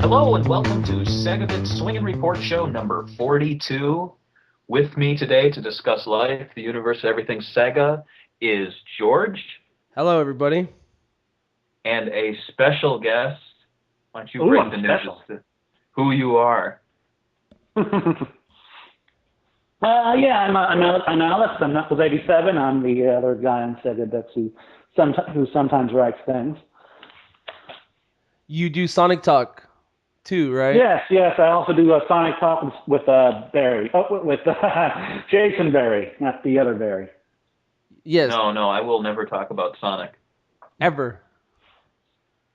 Hello and welcome to SEGA Swingin Report Show number 42. With me today to discuss life, the universe, everything Sega is George. Hello, everybody. And a special guest. Why don't you break the news as to who you are? I'm Alex. I'm Knuckles87. I'm the other guy on Sega that's who sometimes writes things. You do Sonic Talk too, right? Yes. I also do a Sonic Talk with Barry. With Jason Barry, not the other Barry. Yes. No, I will never talk about Sonic. Ever.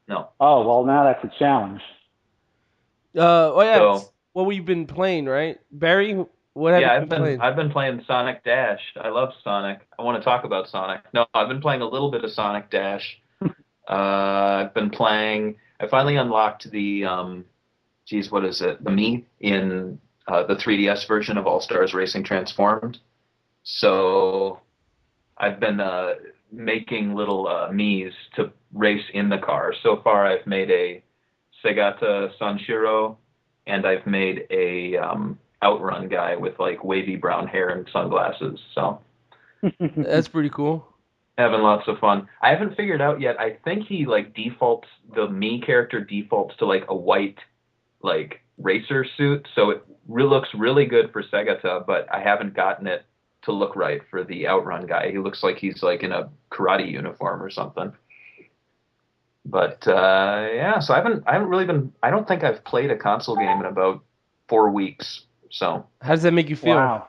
No. Oh, well, now that's a challenge. What we've been playing, right? Barry, what have you been playing? I've been playing Sonic Dash. I love Sonic. I want to talk about Sonic. No, I've been playing a little bit of Sonic Dash. I finally unlocked the, what is it? The Mii in the 3DS version of All Stars Racing Transformed. So I've been making little Miis to race in the car. So far, I've made a Segata Sanshiro, and I've made a Outrun guy with like wavy brown hair and sunglasses. So that's pretty cool. Having lots of fun. I haven't figured out yet. I think he like defaults, the Mii character defaults to like a white like racer suit, so it looks really good for Segata, but I haven't gotten it to look right for the Outrun guy. He looks like he's like in a karate uniform or something. But so I haven't really been. I don't think I've played a console game in about 4 weeks. So how does that make you feel? Wow.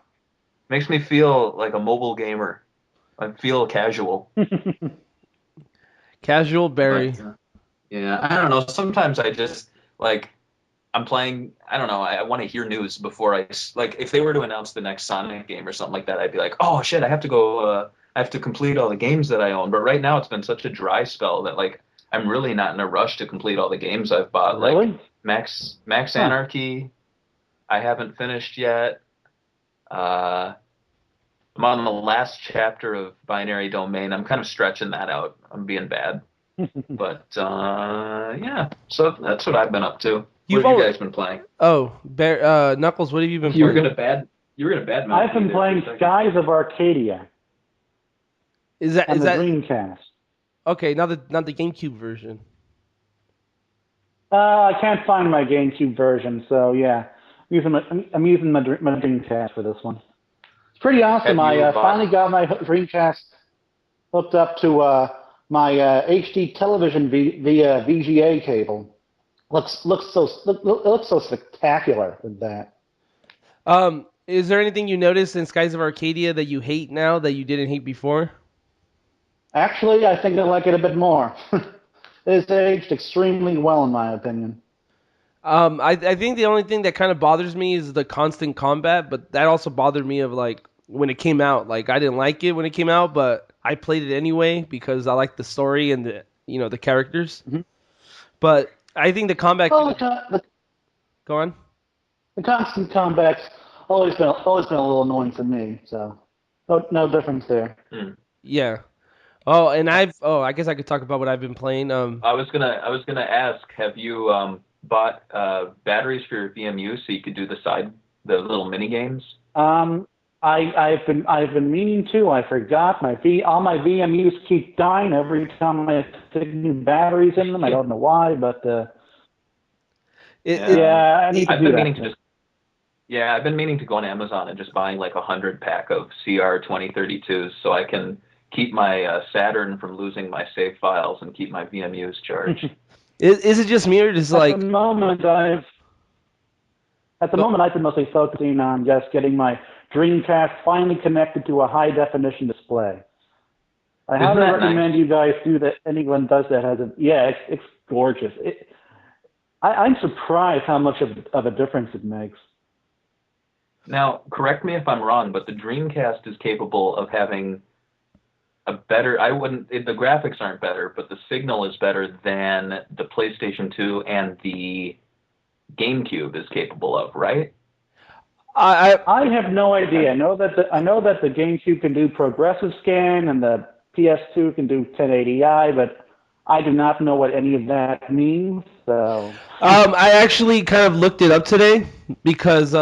Makes me feel like a mobile gamer. I feel casual. Casual Barry. But, yeah, I don't know. Sometimes I just like I'm playing. I don't know. I want to hear news before like. If they were to announce the next Sonic game or something like that, I'd be like, oh shit, I have to go. I have to complete all the games that I own. But right now, it's been such a dry spell that like I'm really not in a rush to complete all the games I've bought. Really? Like Max Anarchy, I haven't finished yet. I'm on the last chapter of Binary Domain. I'm kind of stretching that out. I'm being bad. But, yeah. So that's what I've been up to. What have you guys been playing? Oh, Knuckles, what have you been playing? You were gonna bad mouth. I've been playing Skies of Arcadia. Is that Dreamcast? Okay, not the GameCube version. I can't find my GameCube version, so yeah. I'm using my Dreamcast for this one. It's pretty awesome. I finally got my Dreamcast hooked up to my HD television via VGA cable. Looks so spectacular with that. Is there anything you noticed in Skies of Arcadia that you hate now that you didn't hate before? Actually, I think I like it a bit more. It's aged extremely well, in my opinion. I think the only thing that kind of bothers me is the constant combat, but that also bothered me of like when it came out. Like I didn't like it when it came out, but I played it anyway because I like the story and the characters. Mm-hmm. But I think the combat. Go on. The constant combat's always been a little annoying for me. So no difference there. Yeah. Oh, and I guess I could talk about what I've been playing. I was gonna ask, have you bought batteries for your VMU so you could do the little mini games? I've been meaning to. I forgot all my VMUs keep dying every time I stick new batteries in them. I don't know why, but I need to do that. I've been meaning to go on Amazon and just buying like 100 pack of CR 2032s so I can keep my Saturn from losing my save files and keep my VMUs charged. Is it just me or just like? At the moment, I've been mostly focusing on just getting my Dreamcast finally connected to a high definition display. I highly recommend you guys do that. Anyone does that it's gorgeous. I'm surprised how much of a difference it makes. Now, correct me if I'm wrong, but the Dreamcast is capable of having a better. The graphics aren't better, but the signal is better than the PlayStation 2 and the GameCube is capable of, right? I have no idea. I know that the GameCube can do progressive scan and the PS2 can do 1080i, but I do not know what any of that means, so. I actually kind of looked it up today because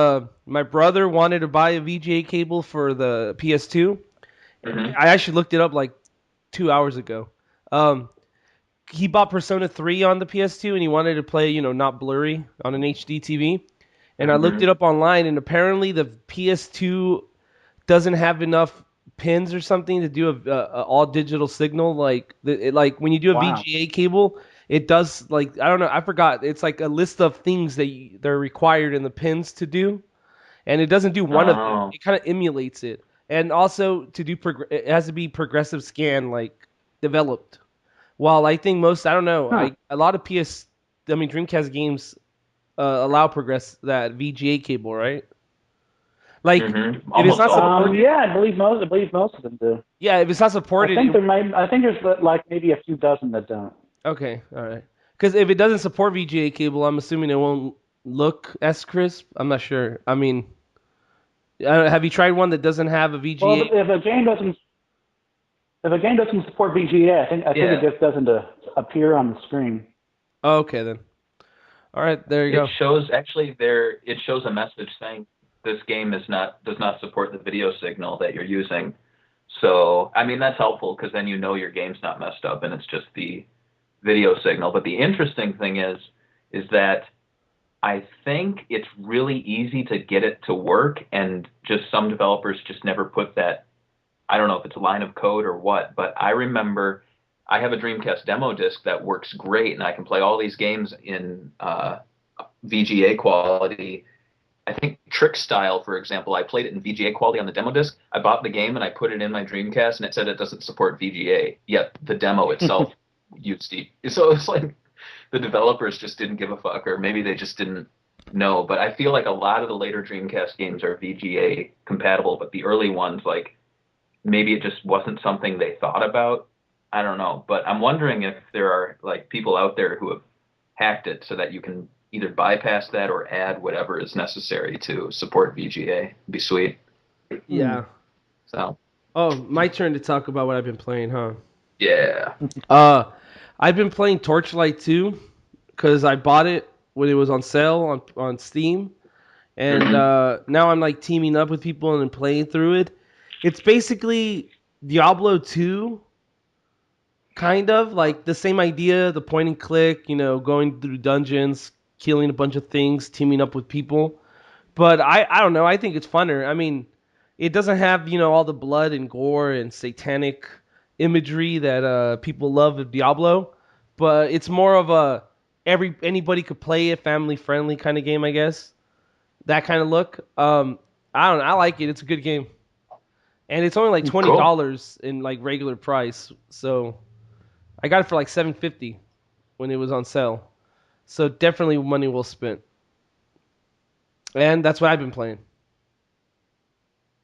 my brother wanted to buy a VGA cable for the PS2. Mm-hmm. I actually looked it up like 2 hours ago. Um, he bought Persona 3 on the PS2 and he wanted to play, not blurry on an HD TV. And I looked Mm-hmm. it up online, and apparently the PS2 doesn't have enough pins or something to do a all digital signal. Like when you do a Wow. VGA cable, it does like I don't know, I forgot. It's like a list of things they're required in the pins to do, and it doesn't do one of them. Oh. It kind of emulates it, and also to do it has to be progressive scan like developed. While I think most, I don't know, Huh. a lot of Dreamcast games allow that VGA cable, right? Like Mm-hmm. if it's Almost not all of them. Yeah, I believe most of them do. yeah, if it's not supported, I think there's like maybe a few dozen that don't. okay, all right. Because if it doesn't support VGA cable, I'm assuming it won't look as crisp. I'm not sure. I mean, have you tried one that doesn't have a Well, VGA? if a game doesn't support VGA, I think Yeah. it just doesn't appear on the screen. Oh, okay then. All right, there you It go. shows actually there. It shows a message saying this game does not support the video signal that you're using. So I mean that's helpful because then you know your game's not messed up and it's just the video signal. But the interesting thing is that I think it's really easy to get it to work, and just some developers just never put that. I don't know if it's a line of code or what, but I remember I have a Dreamcast demo disc that works great, and I can play all these games in VGA quality. I think Trick Style, for example, I played it in VGA quality on the demo disc. I bought the game and I put it in my Dreamcast, and it said it doesn't support VGA. Yet the demo itself used it. So it's like the developers just didn't give a fuck, or maybe they just didn't know. But I feel like a lot of the later Dreamcast games are VGA compatible, but the early ones, like maybe it just wasn't something they thought about. I don't know, but I'm wondering if there are like people out there who have hacked it so that you can either bypass that or add whatever is necessary to support VGA. It'd be sweet. Yeah. So Oh, my turn to talk about what I've been playing, huh? yeah. I've been playing Torchlight 2 because I bought it when it was on sale on Steam, and now I'm like teaming up with people and playing through it. It's basically Diablo 2, kind of like the same idea, the point and click, going through dungeons, killing a bunch of things, teaming up with people. But I don't know, I think it's funner. I mean, it doesn't have, all the blood and gore and satanic imagery that people love of Diablo, but it's more of a anybody could play it, family friendly kind of game, I guess. That kind of look. I don't know, I like it. It's a good game. And it's only like Cool. $20 in like regular price. So I got it for like $7.50 when it was on sale. So definitely money well spent. And that's what I've been playing.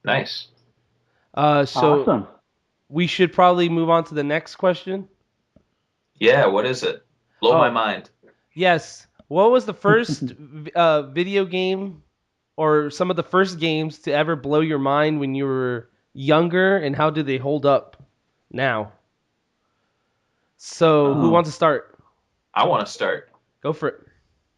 Nice. So Awesome. we should probably move on to the next question. Yeah, what is it? Blow my mind. Yes. What was the first video game or some of the first games to ever blow your mind when you were younger, and how do they hold up now? So who wants to start? I want to start. Go for it.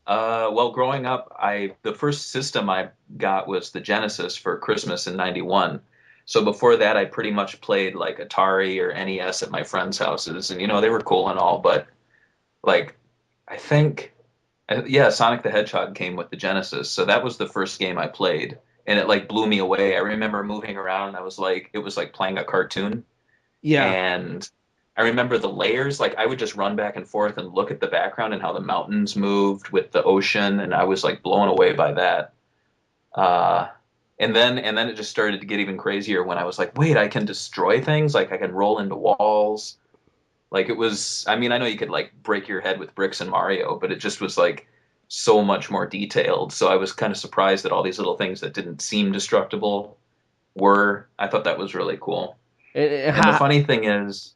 Well, growing up, the first system I got was the Genesis for Christmas in '91. So before that, I pretty much played like Atari or NES at my friends' houses, and they were cool and all, but like I think, yeah, Sonic the Hedgehog came with the Genesis, so that was the first game I played, and it like blew me away. I remember moving around, and it was like playing a cartoon. Yeah. And I remember the layers, like I would just run back and forth and look at the background and how the mountains moved with the ocean, and I was like blown away by that. And then it just started to get even crazier when I was like, wait, I can destroy things, like I can roll into walls. Like it was, I mean, I know you could like break your head with bricks in Mario, but it just was like so much more detailed. So I was kind of surprised that all these little things that didn't seem destructible were. I thought that was really cool. And the funny thing is,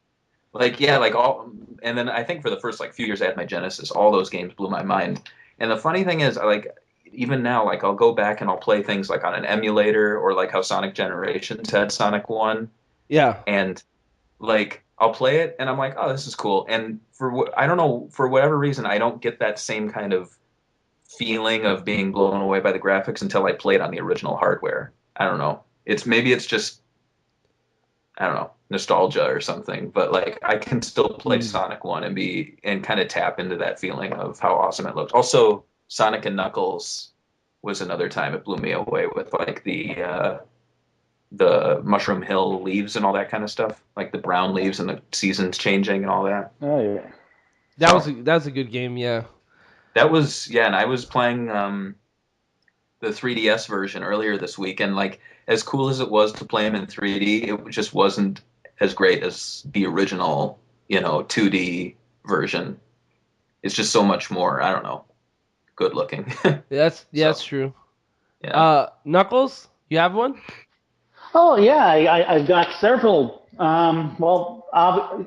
like, yeah, like all, and then I think for the first like few years I had my Genesis, all those games blew my mind. And the funny thing is, even now, like I'll go back and I'll play things like on an emulator, or like how Sonic Generations had Sonic 1. Yeah. And like I'll play it and I'm like, oh, this is cool. And I don't know, for whatever reason, I don't get that same kind of feeling of being blown away by the graphics until I play it on the original hardware. I don't know. It's just, I don't know, nostalgia or something. But like, I can still play Sonic 1 and kind of tap into that feeling of how awesome it looks. Also, Sonic and Knuckles was another time it blew me away with like the Mushroom Hill leaves and all that kind of stuff, like the brown leaves and the seasons changing and all that. Oh yeah, that was a good game. Yeah, and I was playing the 3DS version earlier this week, and like as cool as it was to play them in 3D, it just wasn't as great as the original, 2D version. It's just so much more, I don't know, good looking. that's true. Yeah. Knuckles, you have one? Oh yeah, I've got several.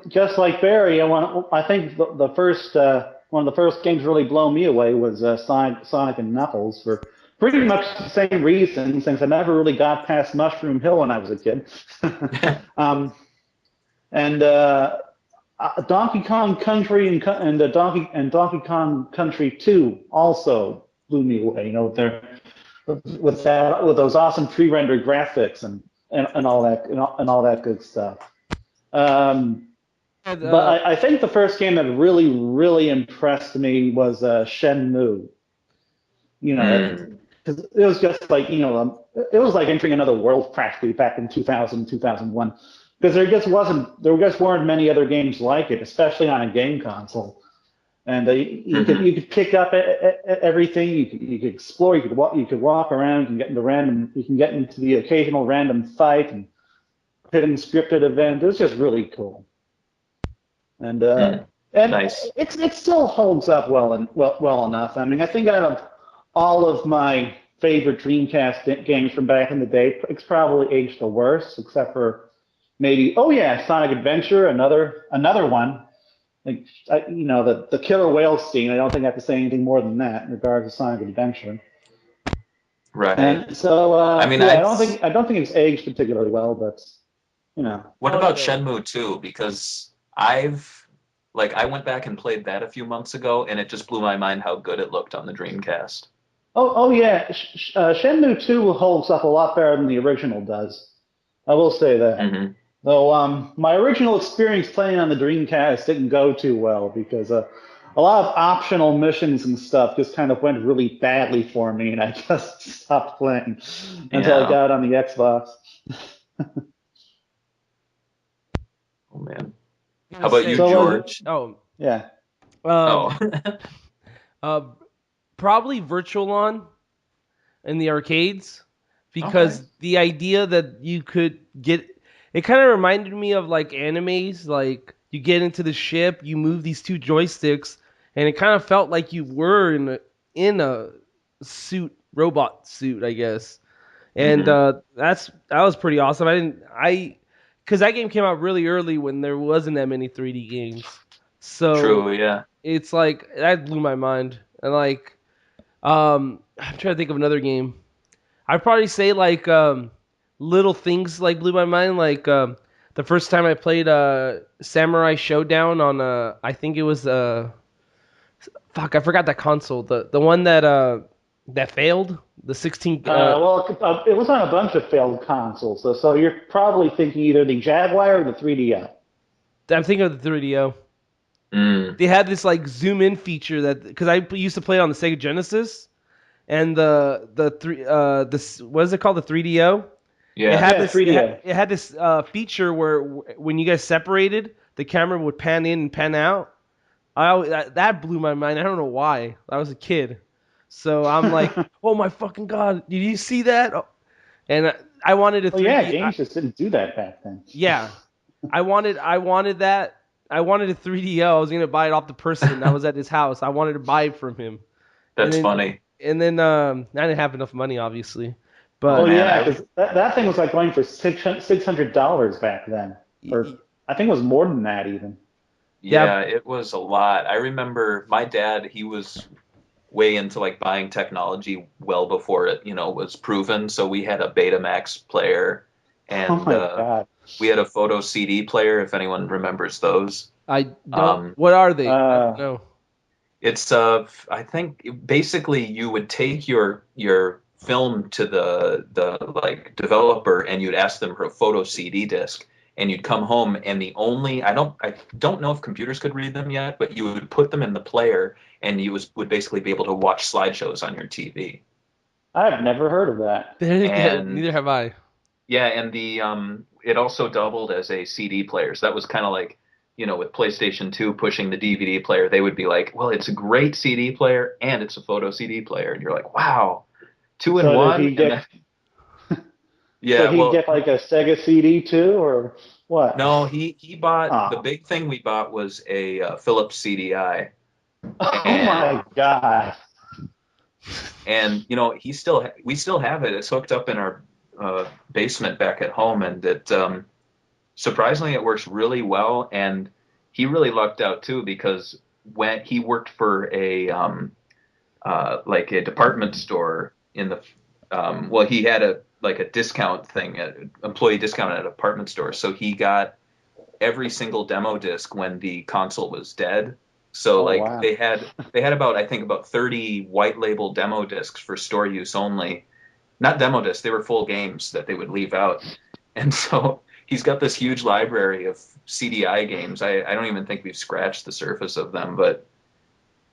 Just like Barry, I think the first one of the first games really blow me away was Sonic and Knuckles for pretty much the same reason, since I never really got past Mushroom Hill when I was a kid. And Donkey Kong Country and Donkey Kong Country 2 also blew me away. With those awesome pre-rendered graphics and all that good stuff. But I think the first game that really, really impressed me was Shenmue. Because it was just like, it was like entering another world practically back in 2000, 2001. Because there just weren't many other games like it, especially on a game console. And you could pick up everything. You could explore. You could walk around and you can get into the occasional random fight and hidden scripted event. It was just really cool. And nice. It still holds up well enough. I mean, I think out of all of my favorite Dreamcast games from back in the day, it's probably aged the worst, except for maybe Sonic Adventure, another one. Like the killer whale scene. I don't think I have to say anything more than that in regards to Sonic Adventure. Right. And so I mean, I don't think it's aged particularly well, but What about Shenmue 2? Because I went back and played that a few months ago, and it just blew my mind how good it looked on the Dreamcast. Oh yeah, Shenmue 2 holds up a lot better than the original does. I will say that. Mm-hmm. Though my original experience playing on the Dreamcast didn't go too well because a lot of optional missions and stuff just kind of went really badly for me, and I just stopped playing until I got it on the Xbox. Oh man, how about you, George? Yeah. Probably Virtual-On in the arcades, because the idea that you could get it kind of reminded me of like animes. Like you get into the ship, you move these two joysticks, and it kind of felt like you were in a robot suit, I guess. And that was pretty awesome. Because that game came out really early when there wasn't that many 3D games. So true, yeah. It's like that blew my mind. And like, I'm trying to think of another game. I'd probably say like little things like blew my mind. Like the first time I played Samurai Showdown on I think it was I forgot that console. The one that failed. The 16. It was on a bunch of failed consoles. So you're probably thinking either the Jaguar or the 3DO. I'm thinking of the 3DO. They had this like zoom in feature because I used to play it on the Sega Genesis, and what is it called, the 3DO? Yeah, it had this feature where when you guys separated, the camera would pan in and pan out. That blew my mind. I don't know why. I was a kid, so I'm like, oh my fucking god, did you see that? And I wanted a 3D. Yeah, games just didn't do that back then. Yeah, I wanted that. I wanted a 3DO. I was gonna buy it off the person that was at his house. I wanted to buy it from him. That's funny. And then I didn't have enough money, obviously. But because that thing was like going for $600 back then, or I think it was more than that even. Yeah, it was a lot. I remember my dad; he was way into like buying technology well before it, was proven. So we had a Betamax player, and oh my God. We had a photo CD player, if anyone remembers those. I don't. What are they? I don't know. It's I think basically you would take your film to the like developer and you'd ask them for a photo CD disc and you'd come home and I don't know if computers could read them yet, but you would put them in the player and you would basically be able to watch slideshows on your TV. I've never heard of that. Neither have I. Yeah, and the it also doubled as a CD player. So that was kind of like, with PlayStation 2 pushing the DVD player, they would be like, well, it's a great CD player and it's a photo CD player. And you're like, wow, two in one. Yeah, so he get like a Sega CD too, or what? No, he bought the big thing we bought was a Philips CDI. Oh my god! And we still have it. It's hooked up in our basement back at home, and it surprisingly it works really well. And he really lucked out too because when he worked for a like a department store in the he had a discount thing, an employee discount at a department store, so he got every single demo disc when the console was dead. So wow. they had about 30 white label demo discs for store use only. Not demo discs, they were full games that they would leave out. And so he's got this huge library of CDI games. I don't even think we've scratched the surface of them, but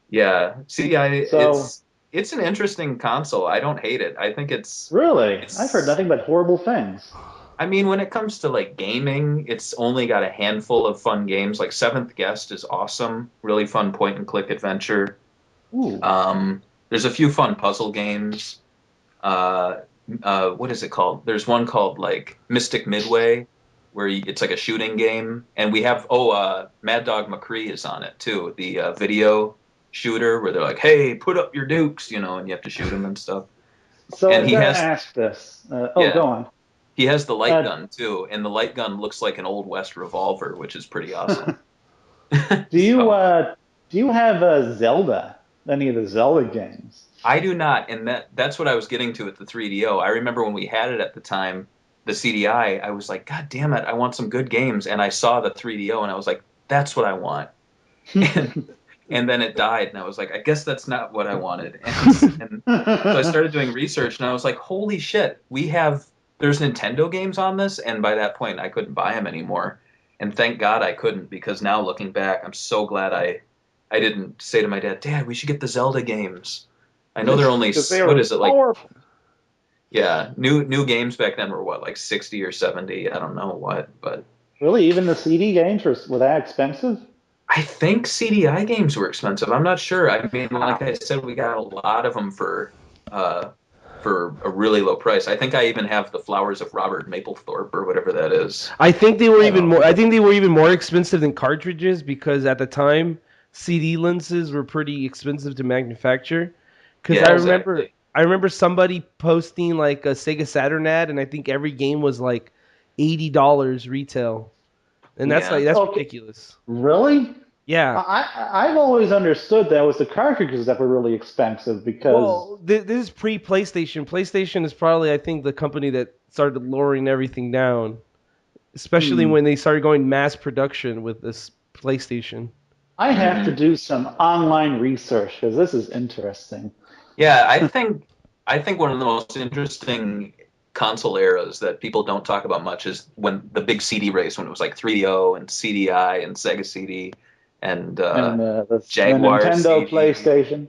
yeah, CDI it's an interesting console. I don't hate it. I think it's I've heard nothing but horrible things. I mean, when it comes to like gaming, it's only got a handful of fun games. Like Seventh Guest is awesome, really fun point and click adventure. Ooh. There's a few fun puzzle games. What is it called? There's one called like Mystic Midway, where it's like a shooting game, and we have Mad Dog McCree is on it too, the video shooter where they're like, hey, put up your dukes, and you have to shoot them and stuff. So and he has ask this. Go on. He has the light gun too, and the light gun looks like an Old West revolver, which is pretty awesome. Do you have Zelda? Any of the Zelda games? I do not, and that's what I was getting to with the 3DO. I remember when we had it at the time, the CDI, I was like, God damn it, I want some good games, and I saw the 3DO, and I was like, that's what I want. And then it died, and I was like, I guess that's not what I wanted. And so I started doing research, and I was like, holy shit, there's Nintendo games on this, and by that point, I couldn't buy them anymore. And thank God I couldn't, because now looking back, I'm so glad I didn't say to my dad, Dad, we should get the Zelda games. I know they're only, what is it, like, yeah, new games back then were what, like 60 or 70, I don't know what, but. Really, even the CD games were that expensive? I think CDI games were expensive. I'm not sure. I mean, like I said, we got a lot of them for a really low price. I think I even have the Flowers of Robert Mapplethorpe or whatever that is. I think they were even more. I think they were even more expensive than cartridges because at the time CD lenses were pretty expensive to manufacture. Because I remember somebody posting like a Sega Saturn ad, and I think every game was like $80 retail, and that's ridiculous. Really? Yeah. I've always understood that it was the cartridges that were really expensive because. This is pre-PlayStation. PlayStation is probably, I think, the company that started lowering everything down, especially when they started going mass production with this PlayStation. I have to do some online research because this is interesting. Yeah, I think one of the most interesting console eras that people don't talk about much is when the big CD race, when it was like 3DO and CDI and Sega CD. And the Jaguar, the Nintendo, CD. PlayStation.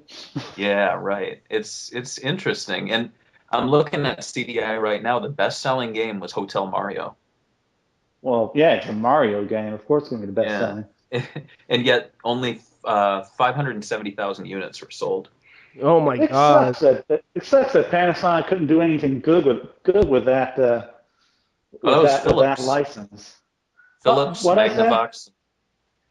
Yeah, right. It's interesting, and I'm looking at CDI right now. The best-selling game was Hotel Mario. Well, yeah, it's a Mario game. Of course, it's going to be the best-selling. And yet, only 570,000 units were sold. Oh my God! It sucks that Panasonic couldn't do anything good with that. With that license. Philips, Magnavox.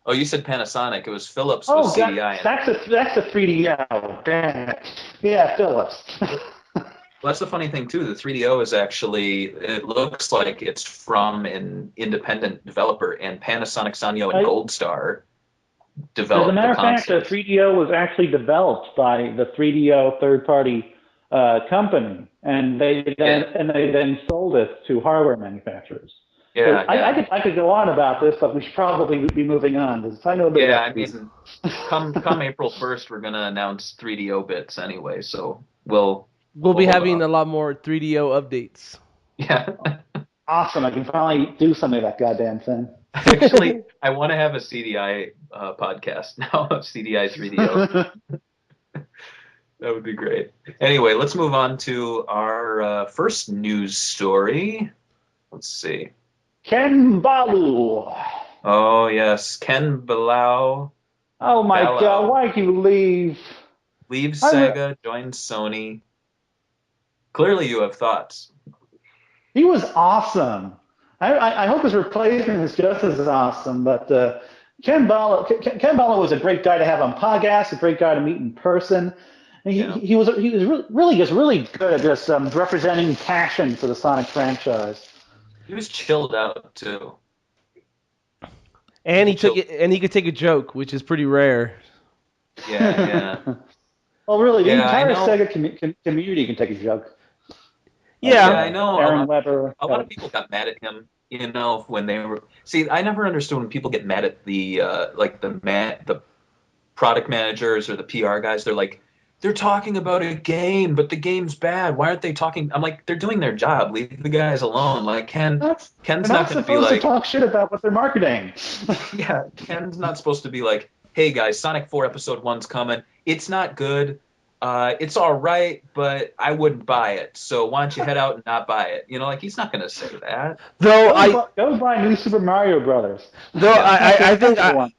Oh, you said Panasonic. It was Philips with CDI. That's a 3DO. Damn it. Yeah, Philips. Well, that's the funny thing, too. The 3DO is actually, it looks like it's from an independent developer, and Panasonic, Sanyo, and Gold Star developed the concept. As a matter of fact, the 3DO was actually developed by the 3DO third-party company, and they then sold it to hardware manufacturers. Yeah, I could go on about this, but we should probably be moving on. Because I know a bit about these. come April 1st, we're gonna announce 3DO bits anyway, so we'll be having a lot more 3DO updates. Yeah. Awesome! I can finally do something with that goddamn thing. Actually, I want to have a CDI podcast now of CDI 3DO. That would be great. Anyway, let's move on to our first news story. Let's see. Ken Balough. Oh, yes. Ken Balough. Oh, my God. Why'd you leave? Leave SEGA, join Sony. Clearly you have thoughts. He was awesome. I hope his replacement is just as awesome, but Ken Balough was a great guy to have on podcasts, a great guy to meet in person. He was really good at just representing passion for the Sonic franchise. He was chilled out too. And he could take a joke, which is pretty rare. Yeah. Well, really, the entire Sega community can take a joke. Yeah, I know. Aaron Weber. A lot of people got mad at him, when they were. See, I never understood when people get mad at the the product managers or the PR guys. They're like, they're talking about a game, but the game's bad. Why aren't they talking? I'm like, they're doing their job. Leave the guys alone. Like Ken's not going to be like, to talk shit about what they're marketing. Yeah, Ken's not supposed to be like, hey guys, Sonic 4 Episode 1's coming. It's not good. It's all right, but I wouldn't buy it. So why don't you head out and not buy it? He's not going to say that. Go buy New Super Mario Brothers. Though I think I'm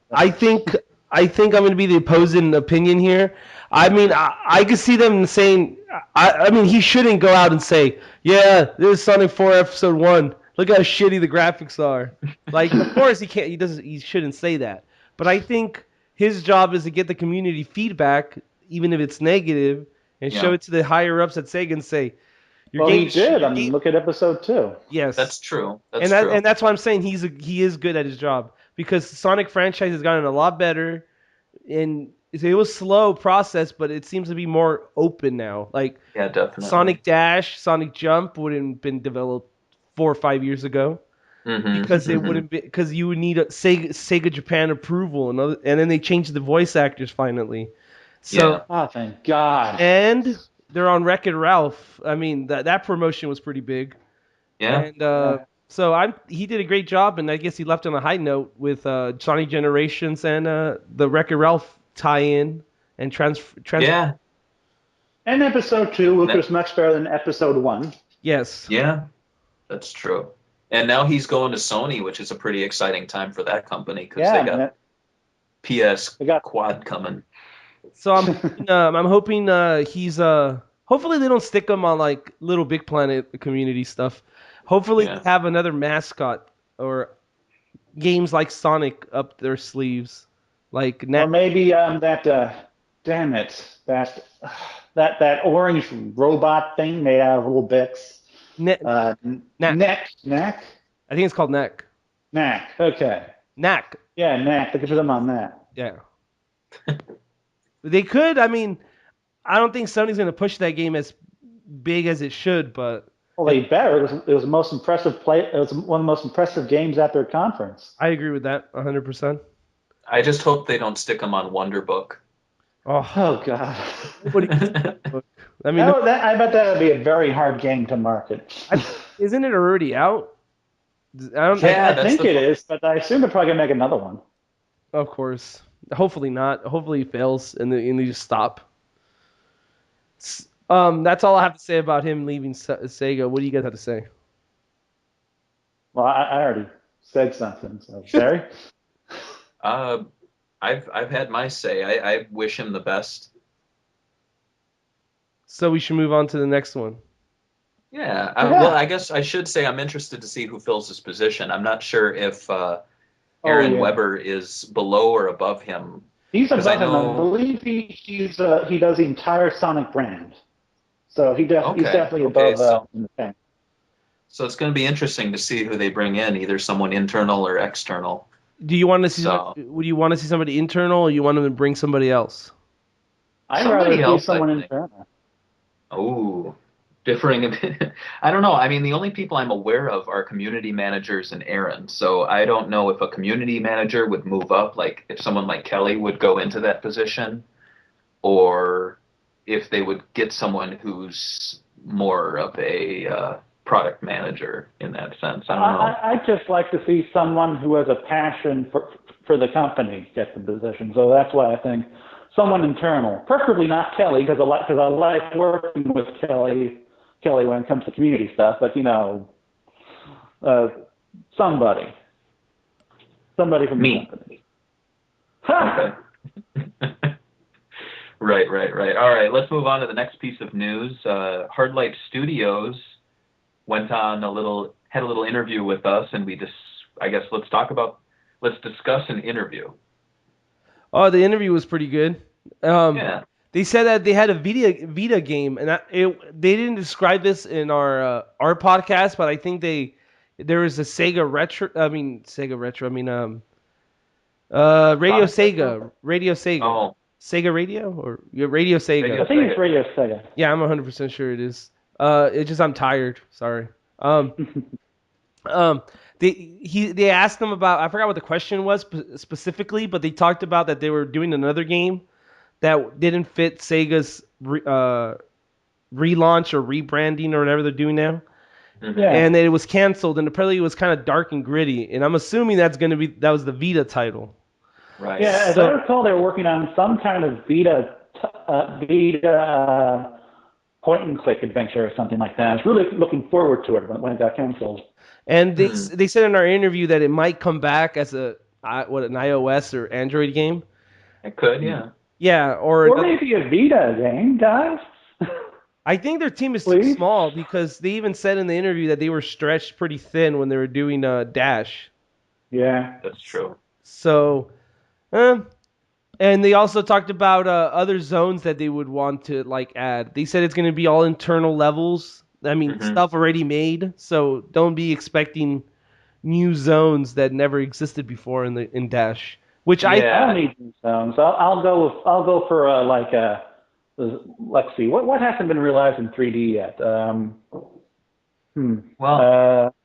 going to be the opposing opinion here. I mean, I could see them saying, I mean, he shouldn't go out and say, yeah, this is Sonic 4 Episode 1. Look how shitty the graphics are. Like, of course he can't. He shouldn't say that. But I think his job is to get the community feedback, even if it's negative, and show it to the higher ups at Sega and say, he did. I mean, look at Episode 2. Yes, that's true. And that's why I'm saying he is good at his job, because the Sonic franchise has gotten a lot better, and it was slow process, but it seems to be more open now. Like, definitely. Sonic Dash, Sonic Jump wouldn't have been developed 4 or 5 years ago. Because it wouldn't be, because you would need a SEGA Japan approval, and then they changed the voice actors finally. So, oh, thank God. And they're on Wreck-It Ralph. I mean, that promotion was pretty big. Yeah. And so he did a great job, and I guess he left on a high note with Sonic Generations and the Wreck-It Ralph tie-in and Yeah. And Episode 2, which was much better than Episode 1. Yes. Yeah, that's true. And now he's going to Sony, which is a pretty exciting time for that company, because they got PS Quad coming. So I'm hoping he's hopefully they don't stick him on like Little Big Planet community stuff. Hopefully they have another mascot or games like Sonic up their sleeves, like or maybe that orange robot thing made out of little bits. Neck. I think it's called Neck. Knack. Okay. Knack. Yeah, Knack. They could put them on that. Yeah. They could. I mean, I don't think Sony's going to push that game as big as it should, but. Well, they better. It was the most impressive It was one of the most impressive games at their conference. I agree with that 100%. I just hope they don't stick them on Wonder Book. Oh God. I mean, I bet that would be a very hard game to market. Isn't it already out? I think it is, but I assume they're probably gonna make another one. Of course. Hopefully not. Hopefully it fails and they just stop. That's all I have to say about him leaving Sega. What do you guys have to say? Well, I already said something. So, Barry. I've had my say. I wish him the best. So we should move on to the next one. Yeah. Well, I guess I should say I'm interested to see who fills his position. I'm not sure if Aaron Weber is below or above him. He's above him. I believe he does the entire Sonic brand. So he's definitely above in the tank. So it's going to be interesting to see who they bring in, either someone internal or external. Do you want to see? Would you want to see somebody internal, or you want them to bring somebody else? I'd rather see someone internal. Oh, differing opinion. I don't know. I mean, the only people I'm aware of are community managers and Aaron. So I don't know if a community manager would move up, like if someone like Kelly would go into that position, or if they would get someone who's more of a product manager in that sense. I don't know. I'd just like to see someone who has a passion for the company get the position. So that's why I think someone internal, preferably not Kelly, because I like working with Kelly when it comes to community stuff. But somebody from Me. the company. Okay. Right. All right, let's move on to the next piece of news. Hardlight Studios had a little interview with us, and let's discuss an interview. Oh, the interview was pretty good. Yeah. They said that they had a Vita game, and they didn't describe this in our podcast, but I think there was a Radio Sega. Radio Sega. Oh. Sega Radio or Radio Sega? I think it's Radio Sega. Yeah, I'm 100% sure it is. It's just I'm tired. Sorry. They asked them about, I forgot what the question was specifically, but they talked about that they were doing another game that didn't fit Sega's relaunch or rebranding or whatever they're doing now. Mm-hmm. Yeah. And it was canceled, and apparently it was kind of dark and gritty, and I'm assuming that was the Vita title. Right. Yeah, as I recall, they were working on some kind of Vita point and click adventure or something like that. I was really looking forward to it when it got canceled. And they said in our interview that it might come back as an iOS or Android game. It could, yeah. Yeah, or maybe a Vita game, guys. I think their team is too small because they even said in the interview that they were stretched pretty thin when they were doing Dash. Yeah, that's true. So, and they also talked about other zones that they would want to add. They said it's going to be all internal levels. I mean, stuff already made. So don't be expecting new zones that never existed before in Dash. Which I don't need new zones. I'll go for let's see, what hasn't been realized in 3D yet?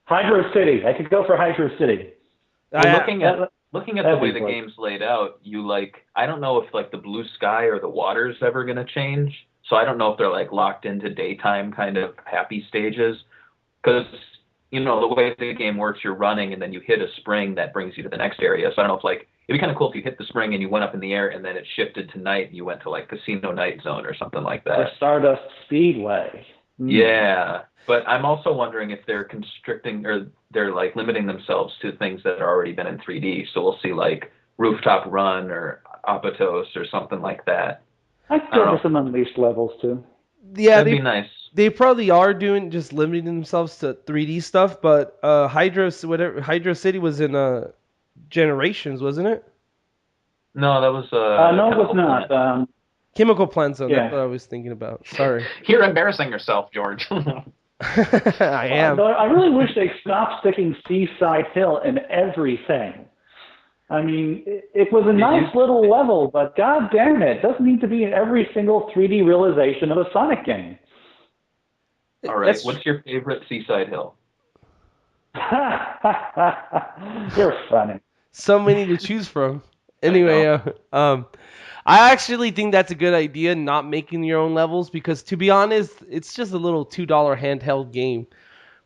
Hydro City. I could go for Hydro City. Looking at the way the game's laid out, I don't know if the blue sky or the water's ever going to change. So I don't know if they're locked into daytime kind of happy stages, because the way the game works, you're running and then you hit a spring that brings you to the next area. So I don't know if it'd be kind of cool if you hit the spring and you went up in the air and then it shifted to night and you went to Casino Night Zone or something like that. Or Stardust Speedway. Yeah, but I'm also wondering if they're constricting or they're limiting themselves to things that have already been in 3D. So we'll see Rooftop Run or Apatos or something like that. I'd go for some unleashed levels too. Yeah, that'd be nice. They probably are just limiting themselves to 3D stuff, but Hydro City was in Generations, wasn't it? No, that was no, it was not. Chemical Plant Zone. That's what I was thinking about. Sorry. You're embarrassing yourself, George. I am. I really wish they stopped sticking Seaside Hill in everything. I mean, it was a nice little level, but god damn it doesn't need to be in every single 3D realization of a Sonic game. All right, what's your favorite Seaside Hill? You're funny. So many to choose from. Anyway, I actually think that's a good idea, not making your own levels, because to be honest, it's just a little $2 handheld game.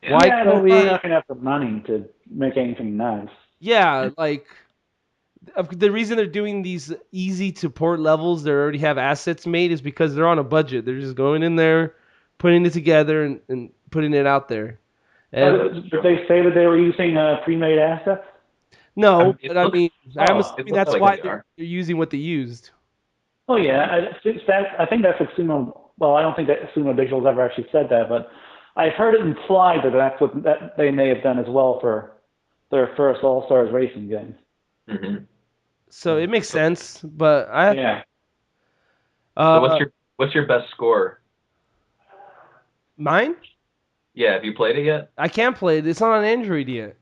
Yeah, they're not going to have the money to make anything nice. Yeah, the reason they're doing these easy to port levels, they already have assets made, is because they're on a budget. They're just going in there, putting it together, and putting it out there. Did they say that they were using pre-made assets? No, but I'm assuming that's why they're using what they used. Oh yeah, I think that's Sumo. Well, I don't think that Sumo Digital's ever actually said that, but I've heard it implied that that they may have done as well for their first All Stars racing game. Mm-hmm. So it makes sense, but so what's your best score? Mine? Yeah, have you played it yet? I can't play it. It's not on Android yet.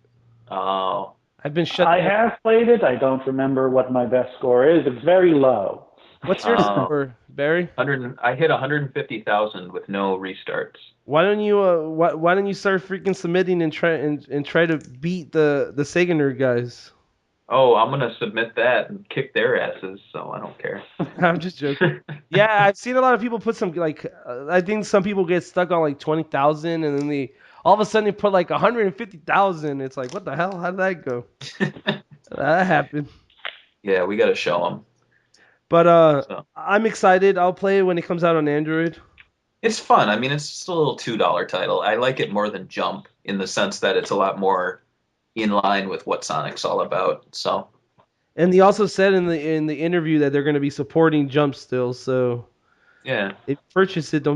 Oh. I've been shut down. I have played it. I don't remember what my best score is. It's very low. What's your score, Barry? I hit 150,000 with no restarts. Why don't you why don't you start freaking submitting and try to beat the Sega Nerd guys? Oh, I'm gonna submit that and kick their asses, so I don't care. I'm just joking. Yeah, I've seen a lot of people put some I think some people get stuck on like 20,000 and then they all of a sudden they put like 150,000. It's like, what the hell? How did that go? That happened. Yeah, we gotta show them. But I'm excited. I'll play it when it comes out on Android. It's fun. I mean, it's just a little $2 title. I like it more than Jump in the sense that it's a lot more in line with what Sonic's all about. So. And they also said in the interview that they're going to be supporting Jump still. So. Yeah. If you purchase it,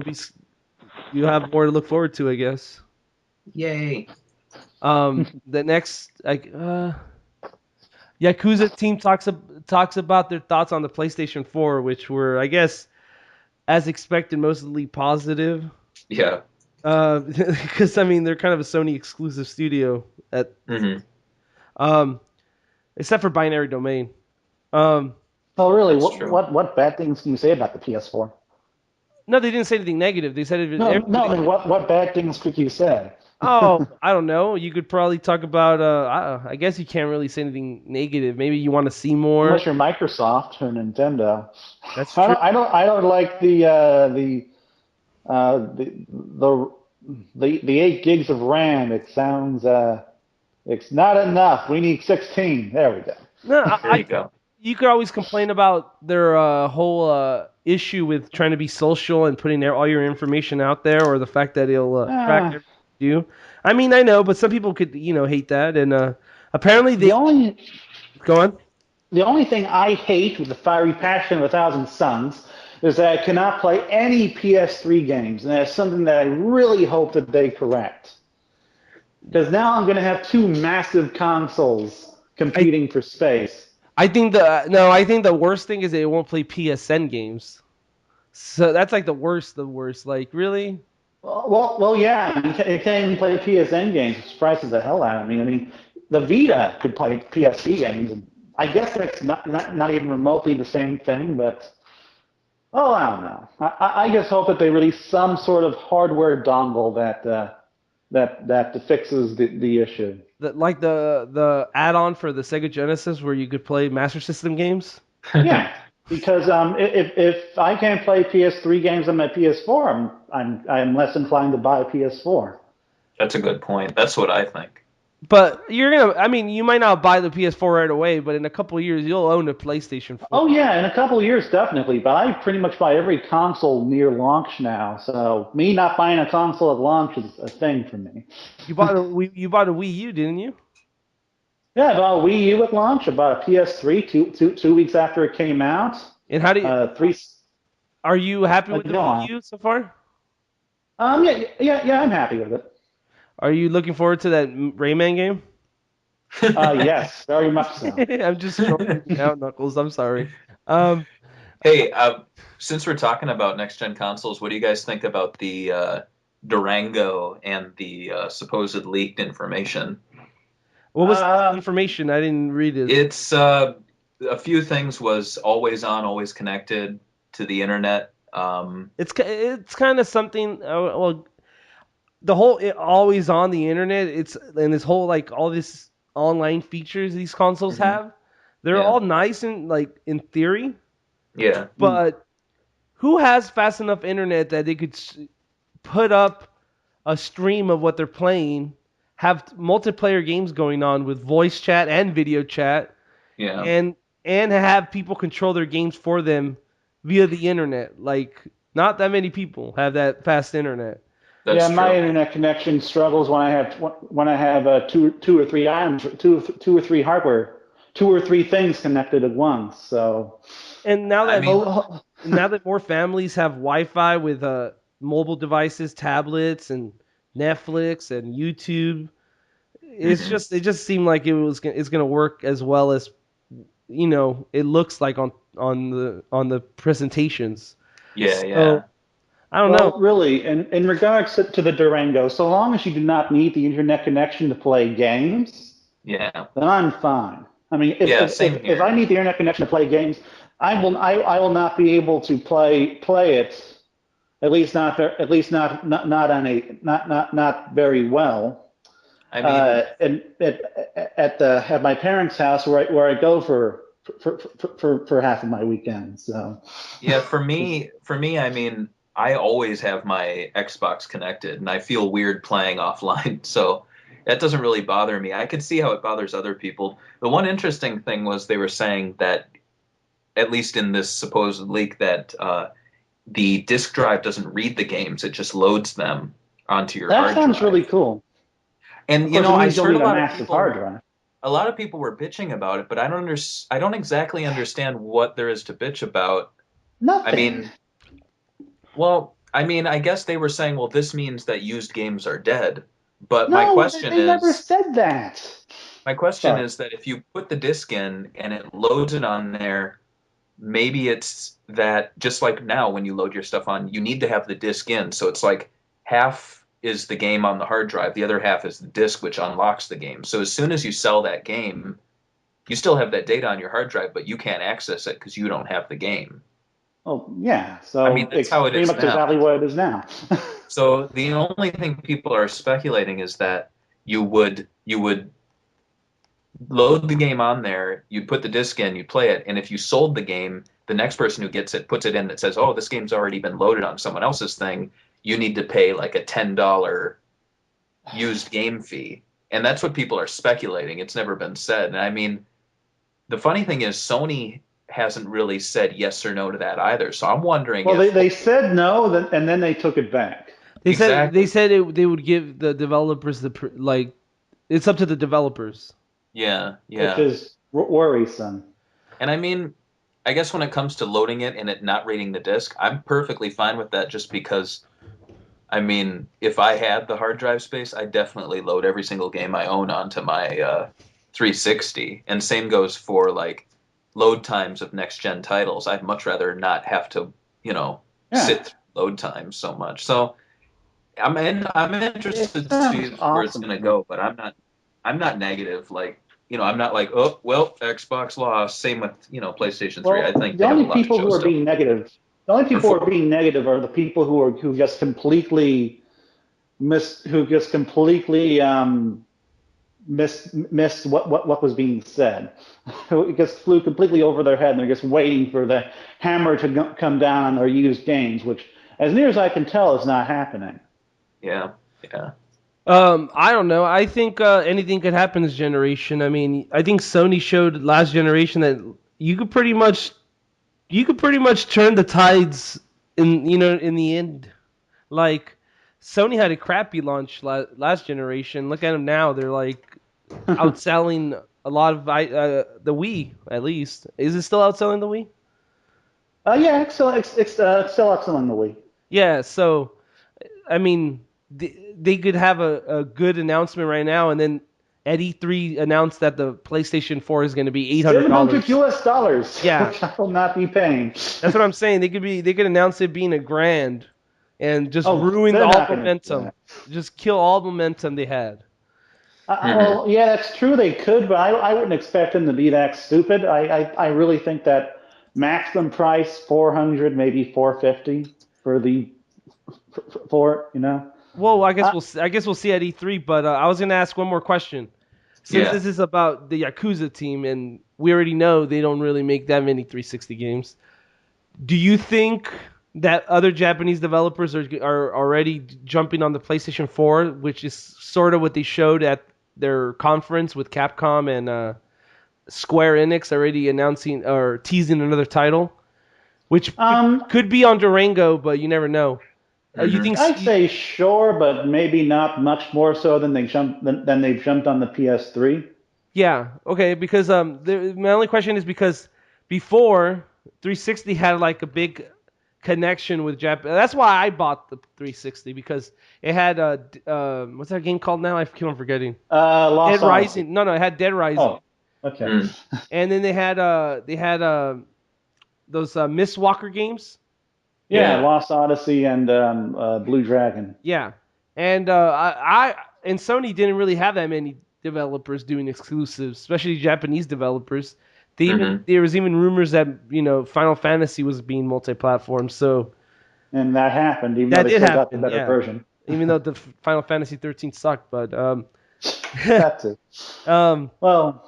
you have more to look forward to, I guess. Yay. The next, Yakuza team talks about their thoughts on the PlayStation 4, which were, I guess, as expected, mostly positive. Yeah. Because I mean, they're kind of a Sony exclusive studio except for Binary Domain. Oh, really? What bad things can you say about the PS4? No, they didn't say anything negative. They said I mean, what bad things could you say? Oh, I don't know. You could probably talk about. I guess you can't really say anything negative. Maybe you want to see more. Unless you're Microsoft or Nintendo. That's true. I don't like the 8 gigs of RAM. It sounds it's not enough. We need 16. There we go. No, there you go. You could always complain about their whole issue with trying to be social and putting all your information out there, or the fact that it'll track everything you do. I mean, I know, but some people could, hate that. And apparently, go on. The only thing I hate with the fiery passion of 1,000 Suns is that I cannot play any PS3 games, and that's something that I really hope that they correct. Because now I'm going to have two massive consoles competing for space. I think the worst thing is that it won't play PSN games. So that's like the worst. Like, really? Well, yeah. It can't even play PSN games. It surprises the hell out of me. I mean, the Vita could play PSP games. And I guess that's not even remotely the same thing, but I don't know. I just hope that they release some sort of hardware dongle that fixes the issue. Like the add-on for the Sega Genesis where you could play Master System games? Yeah, because if I can't play PS3 games on my PS4, I'm less inclined to buy a PS4. That's a good point. That's what I think. But you might not buy the PS4 right away, but in a couple of years you'll own a PlayStation 4. Oh yeah, in a couple of years definitely. But I pretty much buy every console near launch now, so me not buying a console at launch is a thing for me. You bought a Wii U, didn't you? Yeah, I bought a Wii U at launch. I bought a PS3 two weeks after it came out. And how do you? Are you happy with the Wii U so far? Yeah, I'm happy with it. Are you looking forward to that Rayman game? Yes, very much so. I'm just throwing out, Knuckles. I'm sorry. Hey, since we're talking about next-gen consoles, what do you guys think about the Durango and the supposed leaked information? What was the information? I didn't read it. It's a few things was always on, always connected to the internet. It's kind of something. The whole always on the internet. And this whole all this online features these consoles have. They're all nice and in theory. Yeah. But who has fast enough internet that they could put up a stream of what they're playing, have multiplayer games going on with voice chat and video chat, and have people control their games for them via the internet? Not that many people have that fast internet. That's true. My internet connection struggles when I have two or three items, two or three hardware, two or three things connected at once. So, and now that more families have Wi-Fi with mobile devices, tablets, and Netflix and YouTube, it just seemed like it's going to work as well as it looks like on the presentations. Yeah. I don't know. Really, in regards to the Durango, so long as you do not need the internet connection to play games, then I'm fine. I mean, if I need the internet connection to play games, I will not be able to play it. At least not not very well. I mean, At my parents' house where I go for half of my weekend. So yeah, for me, I mean, I always have my Xbox connected, and I feel weird playing offline, so that doesn't really bother me. I can see how it bothers other people. The one interesting thing was they were saying that, at least in this supposed leak, that the disk drive doesn't read the games; it just loads them onto your that hard sounds drive. really cool. And Of course, it I means you'll heard need a massive hard drive. a lot of people were bitching about it, but I don't exactly understand what there is to bitch about. I Nothing. mean, well, I mean, I guess they were saying, well, this means that used games are dead. But No, they never said that. my question Sorry. is that if you put the disc in and it loads it on there, maybe it's that just like now when you load your stuff on, you need to have the disc in. So it's like half is the game on the hard drive, the other half is the disc, which unlocks the game. So as soon as you sell that game, you still have that data on your hard drive, but you can't access it because you don't have the game. Oh, yeah. So I mean, that's it's how it pretty is much now. exactly what it is now. So the only thing people are speculating is that you would load the game on there, you'd put the disc in, you'd play it, and if you sold the game, the next person who gets it puts it in that says, "Oh, this game's already been loaded on someone else's thing." You need to pay like a $10 used game fee, and that's what people are speculating. It's never been said. And I mean, the funny thing is, Sony hasn't really said yes or no to that either. So I'm wondering Well, if they said no, and then they took it back. exactly, they would give the developers like it's up to the developers. yeah, Which yeah. is worrisome. And I mean, I guess when it comes to loading it and it not reading the disk, I'm perfectly fine with that just because, I mean, if I had the hard drive space, I'd definitely load every single game I own onto my 360. And same goes for like load times of next gen titles. I'd much rather not have to, Yeah, sit through load times so much. So I'm it interested to see sounds where it's awesome gonna to me. go, but I'm not negative. Like, I'm not like, oh well, Xbox lost. Same with PlayStation 3. I Well, think they have a lot to show still. the only Or people who are being negative are the people who just completely missed what was being said. It just flew completely over their head, and they're just waiting for the hammer to come down on their used games, which, as near as I can tell, is not happening. Yeah, yeah. I don't know. I think anything could happen this generation. I mean, I think Sony showed last generation that you could pretty much turn the tides in the end. Like Sony had a crappy launch last generation. Look at them now; they're like outselling a lot of the Wii. At least is it still outselling the Wii? Yeah, it's still excellent the Wii. Yeah. So I mean, they could have a good announcement right now, and then at E3 announced that the PlayStation 4 is going to be $800. $700, Yeah, which I will not be paying. that's what I'm saying. They could announce it being $1,000 and just Oh, ruin they're all not going to do momentum. that. Just kill all momentum they had. Hmm. Well, yeah, that's true. They could, but I wouldn't expect them to be that stupid. I really think that maximum price 400, maybe 450 for the for. Well, I guess Uh, we'll see at E3. But I was going to ask one more question. Since Yeah. this is about the Yakuza team, and we already know they don't really make that many 360 games, do you think that other Japanese developers are already jumping on the PlayStation 4, which is sort of what they showed at their conference with Capcom and Square Enix already announcing or teasing another title, which could be on Durango, but you never know. You Hmm. think? I'd say sure, but maybe not much more so than they've jumped on the PS3. Yeah, okay, because my only question is because before 360 had like a big connection with Japan. That's why I bought the 360 because it had what's that game called now? I keep on forgetting. Dead Lost Odyssey. Rising. No, it had Dead Rising. Oh, okay. Mm. And then they had those Mistwalker games. Yeah, Yeah. Lost Odyssey and Blue Dragon. Yeah, and and Sony didn't really have that many developers doing exclusives, especially Japanese developers. There was even rumors that Final Fantasy was being multi-platform. So and that happened, even that though they did still got the happen. better Yeah. version. Even though the Final Fantasy 13 sucked, but That's it. Well,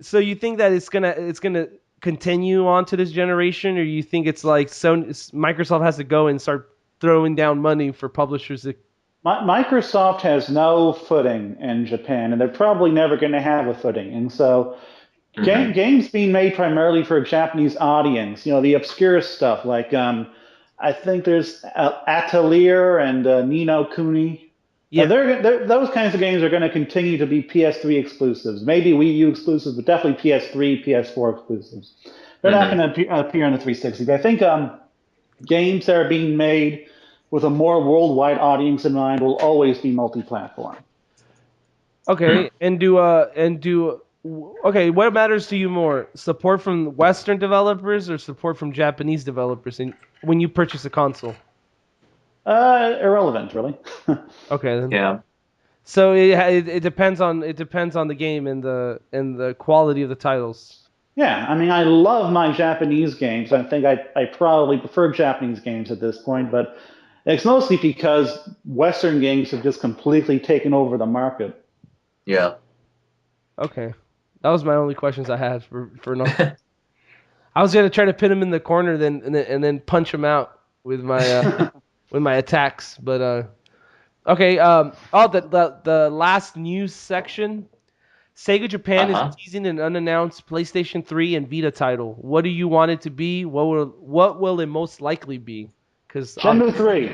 so you think that it's gonna continue on to this generation, or you think it's like Microsoft has to go and start throwing down money for publishers that Microsoft has no footing in Japan, and they're probably never going to have a footing. And so, games being made primarily for a Japanese audience, the obscure stuff like I think there's Atelier and Ni no Kuni. Yeah. Those kinds of games are going to continue to be PS3 exclusives, maybe Wii U exclusives, but definitely PS3, PS4 exclusives. They're not going to appear on the 360. But I think games that are being made with a more worldwide audience in mind will always be multi-platform. Okay, okay, what matters to you more? Support from Western developers or support from Japanese developers when you purchase a console? Irrelevant, really. Okay. Then. Yeah. So it depends on the game and the quality of the titles. Yeah, I mean, I love my Japanese games. I think I probably prefer Japanese games at this point, but it's mostly because Western games have just completely taken over the market. Yeah. Okay. That was my only questions I had for nothing. I was gonna try to pin him in the corner and then punch him out with my with my attacks, but okay. The last news section. SEGA Japan is teasing an unannounced PlayStation 3 and Vita title. What do you want it to be? What will it most likely be? Because Shenmue 3.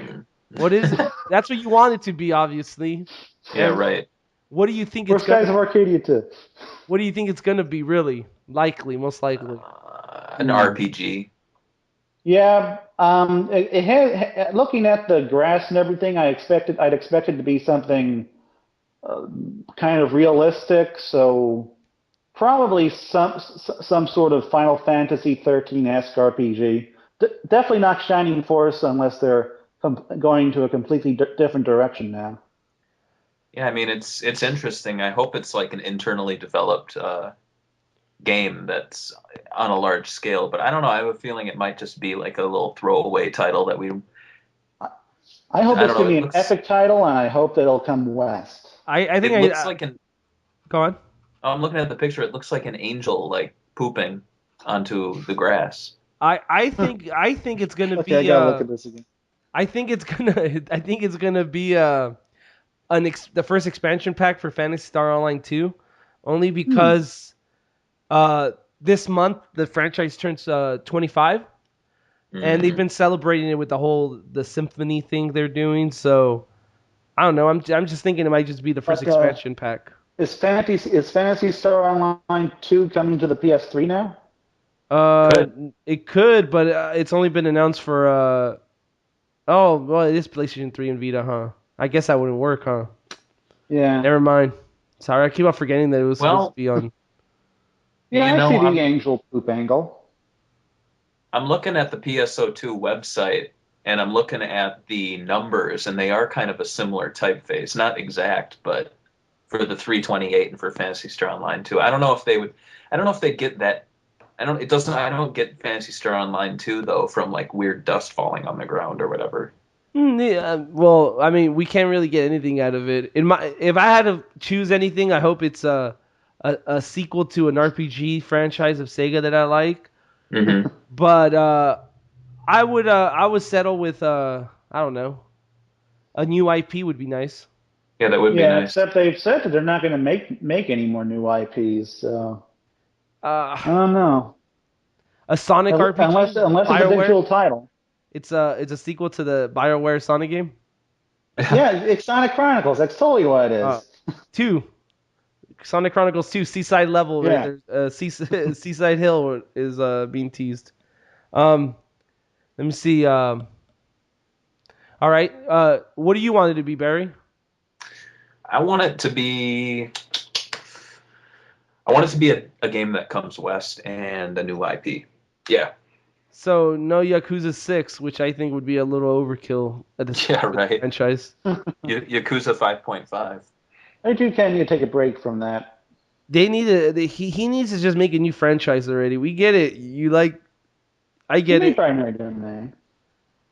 What is it? That's what you want it to be, obviously. Yeah, right. What do you think it's going to be? Skies of Arcadia 2. What do you think it's going to be, really? Most likely. An RPG. Yeah, it had. Looking at the grass and everything, I'd expected to be something kind of realistic. So probably some sort of Final Fantasy 13-esque RPG. Definitely not Shining Force unless they're going to a completely different direction now. Yeah, I mean it's interesting. I hope it's like an internally developed game that's on a large scale, but I don't know. I have a feeling it might just be like a little throwaway title that we. I hope it's going to be an epic title, and I hope that it'll come west. I think it looks like an. Go on. Oh, I'm looking at the picture. It looks like an angel like pooping onto the grass. I think it's gonna be. I gotta look at this again. I think it's gonna be the first expansion pack for Phantasy Star Online 2, only because this month the franchise turns 25, and they've been celebrating it with the symphony thing they're doing. So I don't know. I'm just thinking it might just be the first expansion pack. Is Phantasy Star Online 2 coming to the PS3 now? It could, but it's only been announced for it is PlayStation 3 and Vita, huh? I guess that wouldn't work, huh? Yeah. Never mind. Sorry, I keep on forgetting that it was supposed to be on. Yeah, I see the angel poop angle. I'm looking at the PSO2 website, and I'm looking at the numbers, and they are kind of a similar typeface. Not exact, but for the 328 and for Phantasy Star Online 2. I don't know if they get that. I don't get Phantasy Star Online 2 though from like weird dust falling on the ground or whatever. Yeah, well, I mean, we can't really get anything out of it. If I had to choose anything, I hope it's a sequel to an RPG franchise of Sega that I like. Mm-hmm. But I would settle with I don't know, a new IP would be nice. Yeah, that would be nice. Except they've said that they're not going to make any more new IPs. So I don't know. A Sonic RPG, unless it's a visual title. It's a sequel to the BioWare Sonic game. Yeah, it's Sonic Chronicles. That's totally what it is. 2. Sonic Chronicles 2, Seaside Level. Yeah. Right? Seaside Hill is being teased. Let me see. All right. What do you want it to be, Barry? I want it to be a game that comes west and a new IP. Yeah. So no Yakuza 6, which I think would be a little overkill at this franchise. Yakuza 5.5. I do kind of take a break from that. They need to. He needs to just make a new franchise already. We get it. I He get made it. Binary Domain.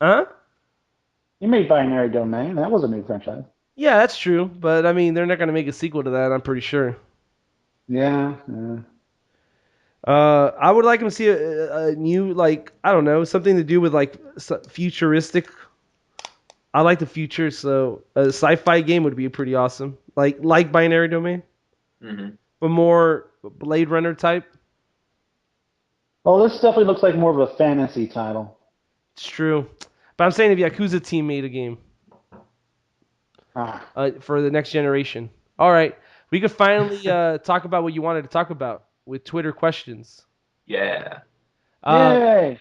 Huh? He made Binary Domain. That was a new franchise. Yeah, that's true. But I mean, they're not gonna make a sequel to that. I'm pretty sure. Yeah. I would like him to see a new, like, I don't know, something to do with like futuristic. I like the future, so a sci-fi game would be pretty awesome. Like Binary Domain, Mm-hmm. but more Blade Runner type. Well, this definitely looks like more of a fantasy title. It's true, but I'm saying if Yakuza team made a game Ah. for the next generation. All right, we could finally talk about what you wanted to talk about with Twitter questions. Yeah. Yay!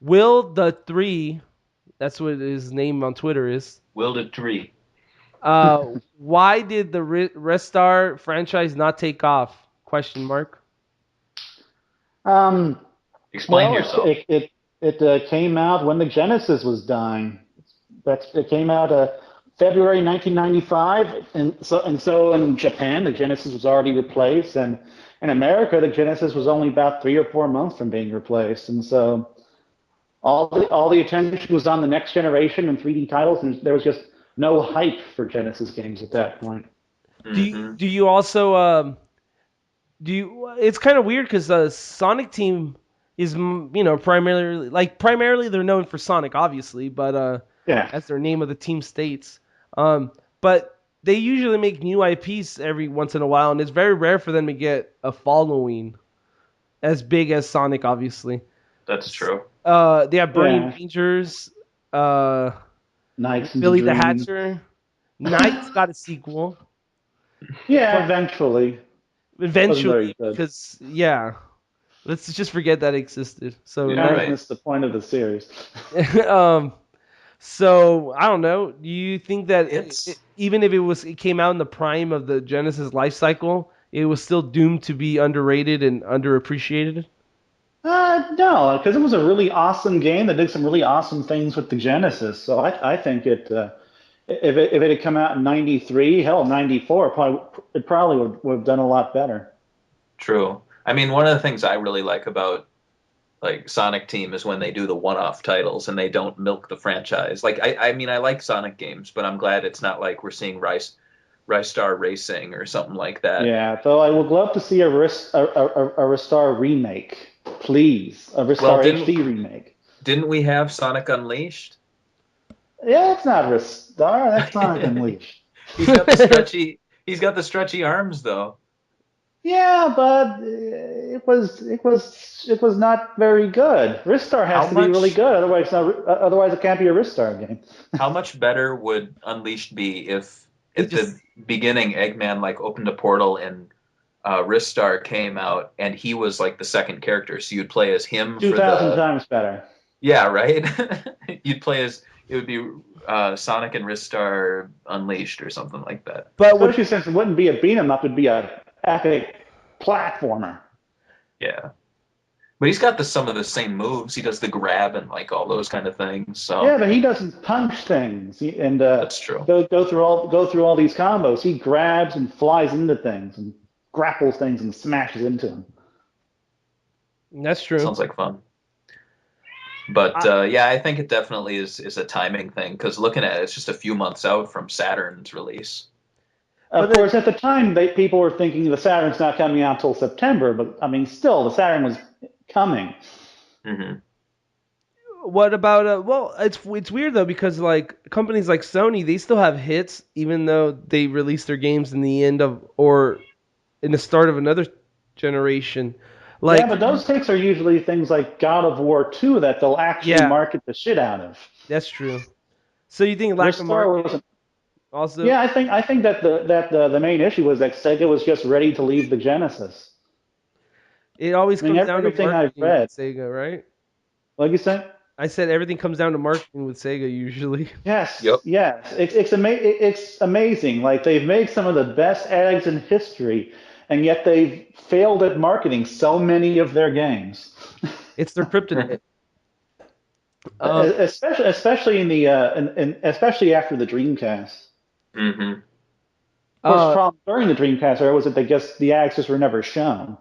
Will the 3, that's what his name on Twitter is. Will it tree? Why did the Restar franchise not take off? Question mark. Explain Well, yourself. it came out when the Genesis was dying. It came out February 1995, and so in Japan the Genesis was already replaced, and in America the Genesis was only about 3 or 4 months from being replaced, and so all the attention was on the next generation and 3D titles, and there was just no hype for Genesis games at that point. Mm-hmm. Do you also It's kind of weird because the Sonic team is primarily they're known for Sonic, obviously, but Yeah. as their name of the team states. But they usually make new IPs every once in a while, and it's very rare for them to get a following as big as Sonic, obviously. That's true. They have Burning Yeah. Rangers, Nights into Billy the Dream. Hatcher. Knight's got a sequel. Yeah, eventually. Wasn't very Eventually, good. because, let's just forget that existed. So, Yeah, That right. missed the point of the series. So I don't know. Do you think that It's even if it came out in the prime of the Genesis life cycle, it was still doomed to be underrated and underappreciated? No, because it was a really awesome game that did some really awesome things with the Genesis. So I think if it had come out in '93, hell, '94, it probably would have done a lot better. true. I mean, one of the things I really like about like Sonic Team is when they do the one-off titles and they don't milk the franchise. Like I mean, I like Sonic games, but I'm glad it's not like we're seeing Rice Star Racing or something like that. Yeah, though I would love to see a Ristar remake, please, a Well, Ristar HD remake. didn't we have Sonic Unleashed? Yeah, it's not Ristar. That's Sonic Unleashed. He's got the stretchy he's got the stretchy arms though. Yeah, but it was not very good. Ristar has How to be really much good, otherwise it can't be a Ristar game. how much better would Unleashed be if It at just the beginning Eggman like opened a portal and Ristar came out and he was like the second character, so you'd play as him Two for thousand the times better. yeah, right? You'd play as it would be Sonic and Ristar Unleashed or something like that. but Especially since it wouldn't be a beat 'em up, it'd be a epic platformer. Yeah. But he's got some of the same moves. He does the grab and like all those kind of things. Yeah, So but he doesn't punch things and that's true. go through all these combos. He grabs and flies into things and grapples things and smashes into them. that's true. Sounds like fun. But I, yeah, I think it definitely is a timing thing because looking at it, it's just a few months out from Saturn's release. Of but course, at the time, people were thinking the Saturn's not coming out until September, but I mean, still, the Saturn was coming. Hmm. what about well, it's weird though because like companies like Sony, they still have hits even though they release their games in the end of or in the start of another generation. Yeah, Like, but those hits are usually things like God of War 2 that they'll actually yeah, market the shit out of. that's true. So you think lack of Ristar marketing was also? Yeah, I think that the main issue was that Sega was just ready to leave the Genesis. It always I mean, comes down to everything I've marketing read. with Sega, right? Like you said? I said everything comes down to marketing with Sega usually. Yes, Yep. yes. It's amazing. Like they've made some of the best eggs in history, and yet they've failed at marketing so many of their games. It's their kryptonite. Especially in the especially after the Dreamcast. Hmm. First problem during the Dreamcast era was that the access were never shown.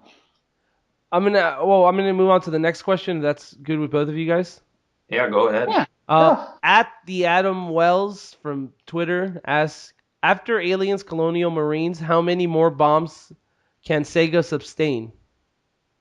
I'm gonna move on to the next question. If that's good with both of you guys. Yeah, go ahead. Yeah. At the Adam Wells from Twitter asks, after Aliens Colonial Marines, how many more bombs can Sega sustain?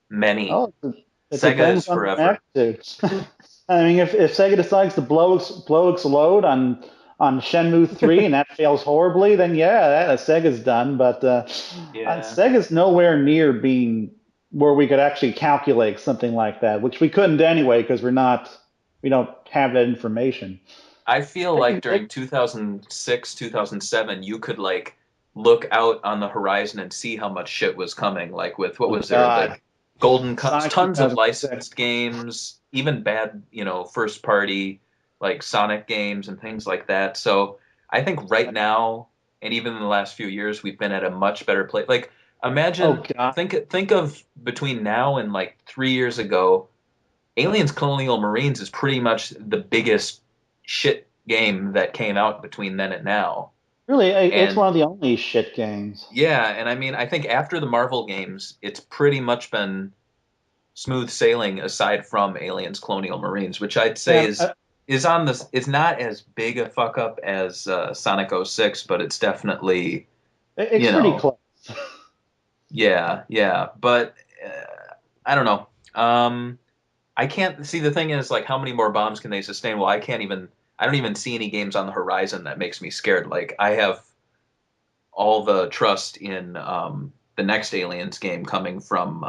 Many. Oh, it Sega depends is on forever. the magnitude. I mean, if Sega decides to blow explode on Shenmue 3 and that fails horribly, then Sega's done. But Sega's nowhere near being where we could actually calculate something like that, which we couldn't anyway because we don't have that information. I feel like during 2006, 2007, you could like look out on the horizon and see how much shit was coming. Like with what was there? Like Golden Cups, tons of licensed games, even bad, first party like Sonic games and things like that. So I think right now, and even in the last few years, we've been at a much better place. Like imagine, think of between now and like 3 years ago, Aliens Colonial Marines is pretty much the biggest shit game that came out between then and now. Really, it's one of the only shit games. Yeah, and I mean, I think after the Marvel games, it's pretty much been smooth sailing aside from Aliens Colonial Marines, which I'd say is not as big a fuck up as Sonic 06, but it's definitely it's pretty close. Yeah, but I don't know. I can't see, the thing is, like, how many more bombs can they sustain? Well, I don't even see any games on the horizon that makes me scared. Like, I have all the trust in the next Aliens game coming from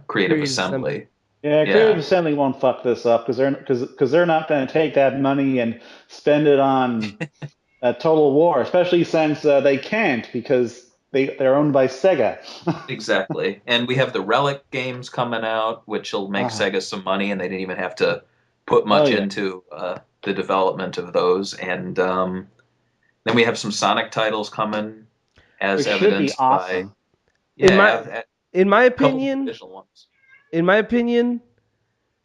Creative Assembly. Yeah, Creative Assembly won't fuck this up because they're not going to take that money and spend it on Total War, especially since they can't because they're owned by Sega. Exactly. And we have the Relic games coming out, which will make Sega some money, and they didn't even have to put much into the development of those. And then we have some Sonic titles coming, as evidenced awesome. by in my opinion,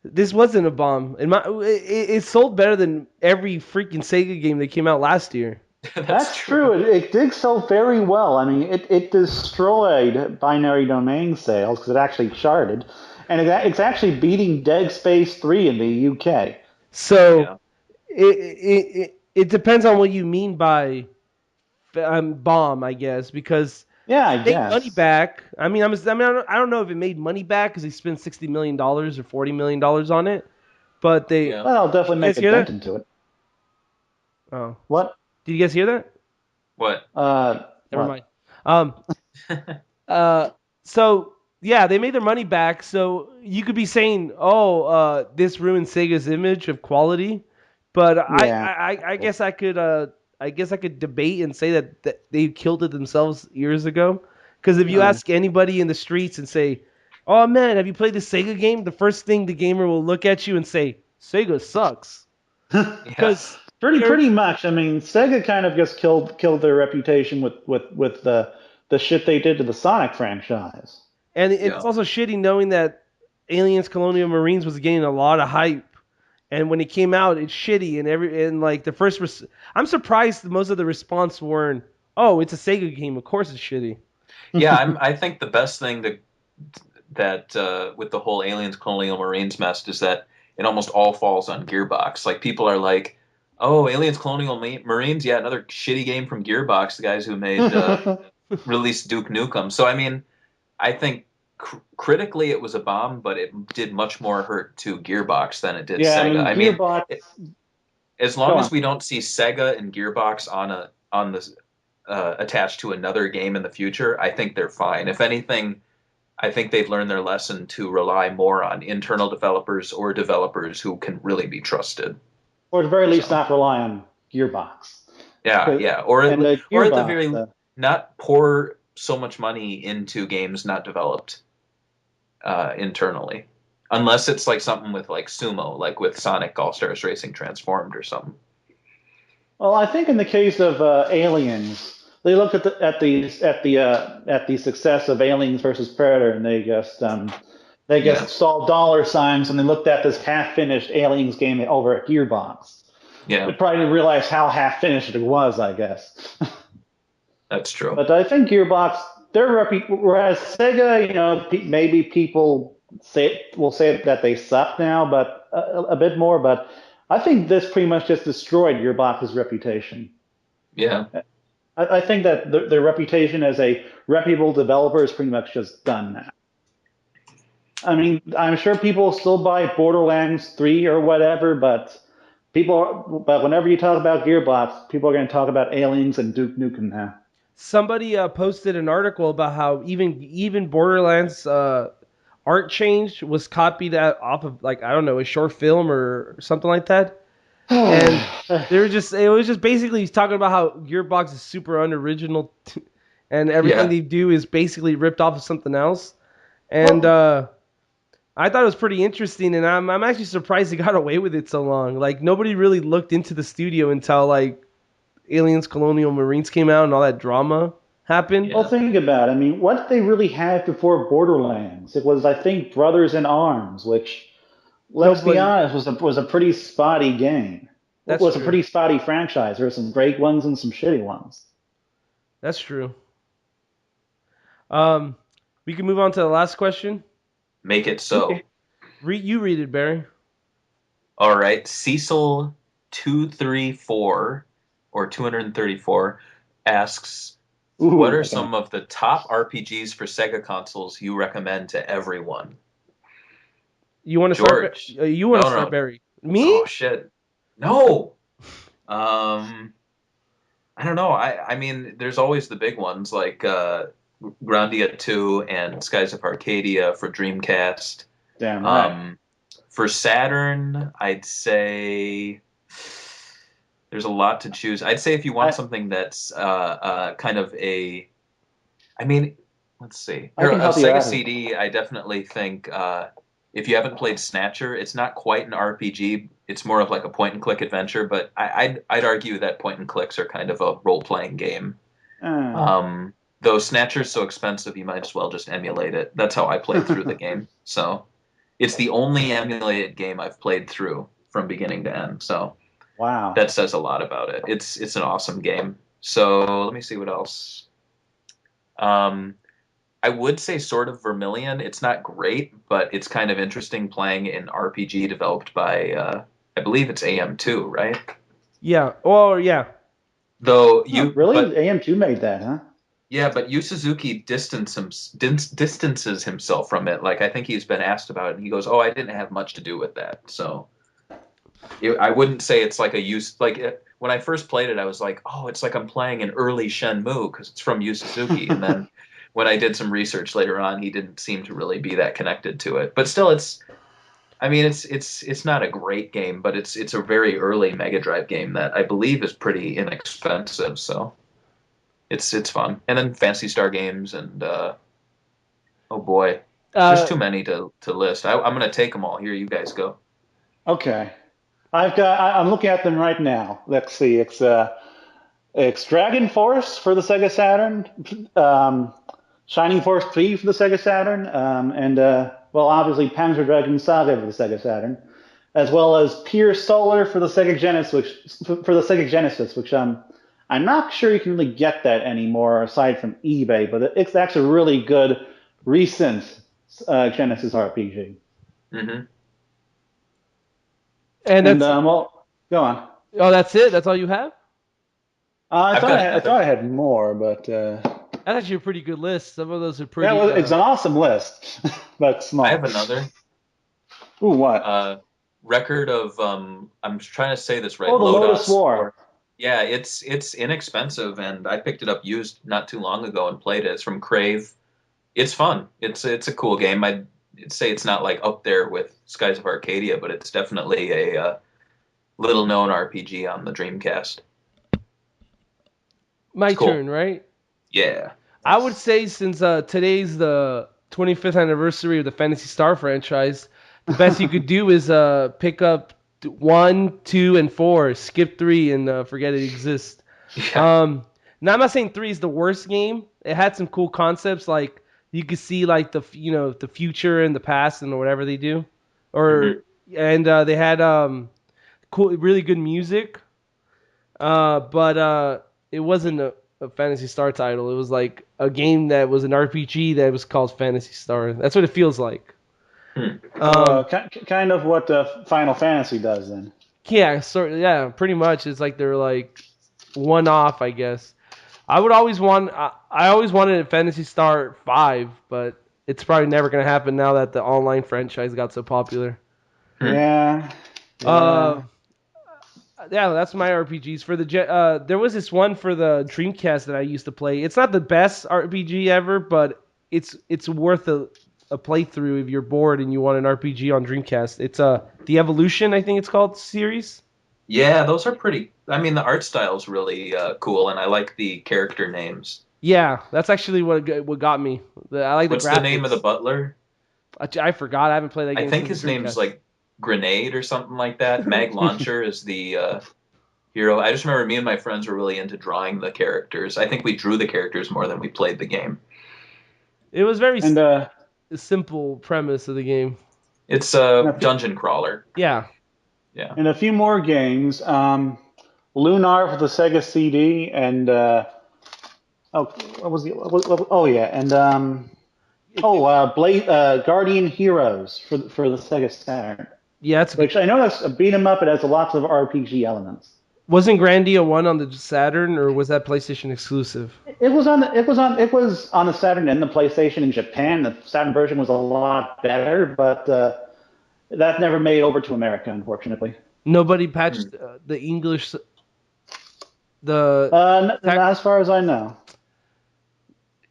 this wasn't a bomb. It sold better than every freaking Sega game that came out last year. That's true. It did sell very well. I mean, it destroyed binary domain sales because it actually charted, and it's actually beating Dead Space 3 in the UK. So it depends on what you mean by bomb, I guess, because I guess money back. I mean, I don't know if it made money back because they spent $60 million or $40 million on it, but they well, definitely make a dent into it. Oh, what? Did you guys hear that? What? Never mind. So yeah, they made their money back. So you could be saying, this ruined Sega's image of quality, but I guess I could debate and say that they killed it themselves years ago. Because if you ask anybody in the streets and say, "Oh man, have you played the Sega game?" the first thing the gamer will look at you and say, "Sega sucks." Because Pretty much. I mean, Sega kind of just killed their reputation with the shit they did to the Sonic franchise. And it's also shitty knowing that Aliens Colonial Marines was getting a lot of hype, and when it came out, it's shitty. I'm surprised most of the response weren't, "Oh, it's a Sega game. Of course it's shitty." Yeah, I think the best thing that with the whole Aliens Colonial Marines mess is that it almost all falls on Gearbox. Like, people are like, "Oh, Aliens Colonial Marines, yeah, another shitty game from Gearbox, the guys who made released Duke Nukem." So I mean, I think critically it was a bomb, but it did much more hurt to Gearbox than it did Sega. I mean, Gearbox. As long as we don't see Sega and Gearbox on this attached to another game in the future, I think they're fine. If anything, I think they've learned their lesson to rely more on internal developers or developers who can really be trusted. Or at the very least, not rely on Gearbox. Yeah. Or at the very least, not pour so much money into games not developed internally. Unless it's like something with like Sumo, like with Sonic All-Stars Racing Transformed or something. Well, I think in the case of Aliens, they looked at the success of Aliens versus Predator, and they just saw dollar signs, and they looked at this half-finished Aliens game over at Gearbox. Yeah, they probably didn't realize how half-finished it was, I guess. That's true. But I think Gearbox, whereas Sega, maybe people will say that they suck now, but a bit more. But I think this pretty much just destroyed Gearbox's reputation. Yeah. I think that their reputation as a reputable developer is pretty much just done now. I mean, I'm sure people still buy Borderlands 3 or whatever, but whenever you talk about Gearbox, people are going to talk about Aliens and Duke Nukem now. Somebody posted an article about how even Borderlands art change was copied off of, like, I don't know, a short film or something like that. And it was just basically talking about how Gearbox is super unoriginal and everything they do is basically ripped off of something else. And I thought it was pretty interesting, and I'm actually surprised they got away with it so long. Like, nobody really looked into the studio until, like, Aliens Colonial Marines came out and all that drama happened. Well, think about it. I mean, what did they really have before Borderlands? It was, I think, Brothers in Arms, which, let's be honest, was a pretty spotty game. It was a pretty spotty franchise. There were some great ones and some shitty ones. That's true. We can move on to the last question. Make it so. Okay. You read it, Barry. All right. Cecil 234 or 234 asks, what are some of the top RPGs for Sega consoles you recommend to everyone? You want to start? You want to start, Barry? Me? Oh shit! No. I don't know. I mean, there's always the big ones like Grandia 2 and Skies of Arcadia for Dreamcast. Damn right. For Saturn, I'd say there's a lot to choose. I'd say if you want something that's kind of a, I mean, let's see. Sega CD, I definitely think if you haven't played Snatcher, it's not quite an RPG. It's more of like a point-and-click adventure, but I'd argue that point-and-clicks are kind of a role-playing game. Though Snatcher's so expensive, you might as well just emulate it. That's how I played through the game. So it's the only emulated game I've played through from beginning to end. So wow, that says a lot about it. It's an awesome game. So let me see what else. I would say Sword of Vermilion. It's not great, but it's kind of interesting playing an RPG developed by, I believe it's AM2, right? Yeah. Oh, yeah. Though AM2 made that, huh? Yeah, but Yu Suzuki distances himself from it. Like, I think he's been asked about it, and he goes, "Oh, I didn't have much to do with that." So I wouldn't say it's like when I first played it, I was like, "Oh, it's like I'm playing an early Shenmue because it's from Yu Suzuki," and then when I did some research later on, he didn't seem to really be that connected to it. But still, it's not a great game, but it's a very early Mega Drive game that I believe is pretty inexpensive. So it's fun. And then Phantasy Star games and oh boy, there's too many to list. I'm gonna take them all. Here, you guys go. Okay, I'm looking at them right now. Let's see. It's Dragon Force for the Sega Saturn. Shining Force 3 for the Sega Saturn, and obviously Panzer Dragoon Saga for the Sega Saturn, as well as Pure Solar for the Sega Genesis, which I'm not sure you can really get that anymore aside from eBay, but it's actually a really good recent Genesis RPG. Mm-hmm. And go on. Oh, that's it? That's all you have? I thought I had more, but. That's actually a pretty good list. Some of those are pretty. Yeah, well, it's an awesome list, but small. I have another. Ooh, what? Record of I'm trying to say this right. Oh, the Lotus War. Yeah, it's inexpensive, and I picked it up used not too long ago and played it. It's from Crave. It's fun. It's a cool game. I'd say it's not like up there with Skies of Arcadia, but it's definitely a little known RPG on the Dreamcast. My turn, right? Yeah. I would say since today's the 25th anniversary of the Phantasy Star franchise, the best you could do is pick up 1, 2, and 4, skip 3, and forget it exists. Yeah. Now I'm not saying 3 is the worst game. It had some cool concepts, like you could see like the future and the past and whatever they do, and they had cool, really good music. But it wasn't a Phantasy Star title. It was like a game that was an RPG that was called Phantasy Star. That's what it feels like. Kind of what Final Fantasy does then. Yeah, pretty much. It's like they're like one off, I guess. I always wanted a Phantasy Star 5, but it's probably never gonna happen now that the online franchise got so popular. Yeah. Yeah, that's my RPGs for the. There was this one for the Dreamcast that I used to play. It's not the best RPG ever, but it's worth a playthrough if you're bored and you want an RPG on Dreamcast. It's the Evolution, I think it's called, series. Yeah, those are pretty. I mean, the art style's really cool, and I like the character names. Yeah, that's actually what got me. I like the graphics. What's the name of the butler? I forgot. I haven't played that game. I think his name's like Grenade or something like that. Mag Launcher is the hero. I just remember me and my friends were really into drawing the characters. I think we drew the characters more than we played the game. It was very simple premise of the game. It's a dungeon crawler. Yeah. Yeah. And a few more games. Lunar for the Sega CD, and Guardian Heroes for the Sega Saturn. Yeah, which I know that's a beat 'em up. It has lots of RPG elements. Wasn't Grandia 1 on the Saturn, or was that PlayStation exclusive? It was on the Saturn and the PlayStation in Japan. The Saturn version was a lot better, but that never made over to America, unfortunately. Nobody patched the English. Not as far as I know.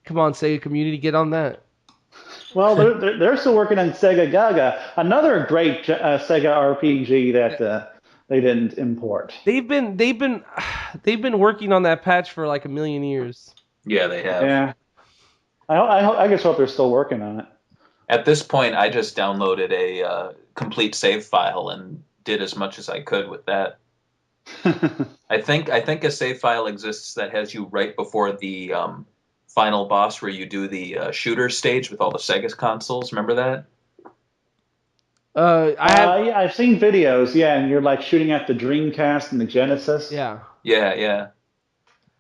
Come on, Sega community, get on that. Well, they're still working on Sega Gaga, another great Sega RPG that they didn't import. They've been working on that patch for like a million years. Yeah, they have. Yeah, I guess hope they're still working on it. At this point, I just downloaded a complete save file and did as much as I could with that. I think a save file exists that has you right before the final boss, where you do the shooter stage with all the Sega consoles. Remember that? Yeah, I've seen videos. Yeah, and you're like shooting at the Dreamcast and the Genesis. Yeah.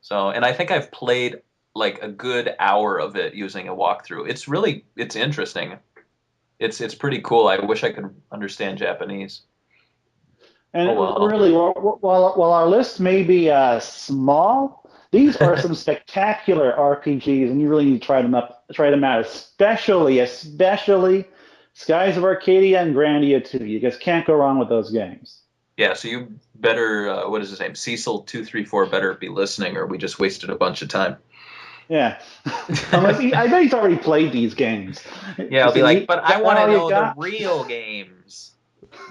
So, and I think I've played like a good hour of it using a walkthrough. It's interesting. It's pretty cool. I wish I could understand Japanese. And really, while our list may be small, these are some spectacular RPGs, and you really need to try them out, especially Skies of Arcadia and Grandia 2. You just can't go wrong with those games. Yeah, so you better, what is his name? Cecil234 better be listening, or we just wasted a bunch of time. Yeah. I bet he's already played these games. Yeah, I'll be like, but I want to know the real games.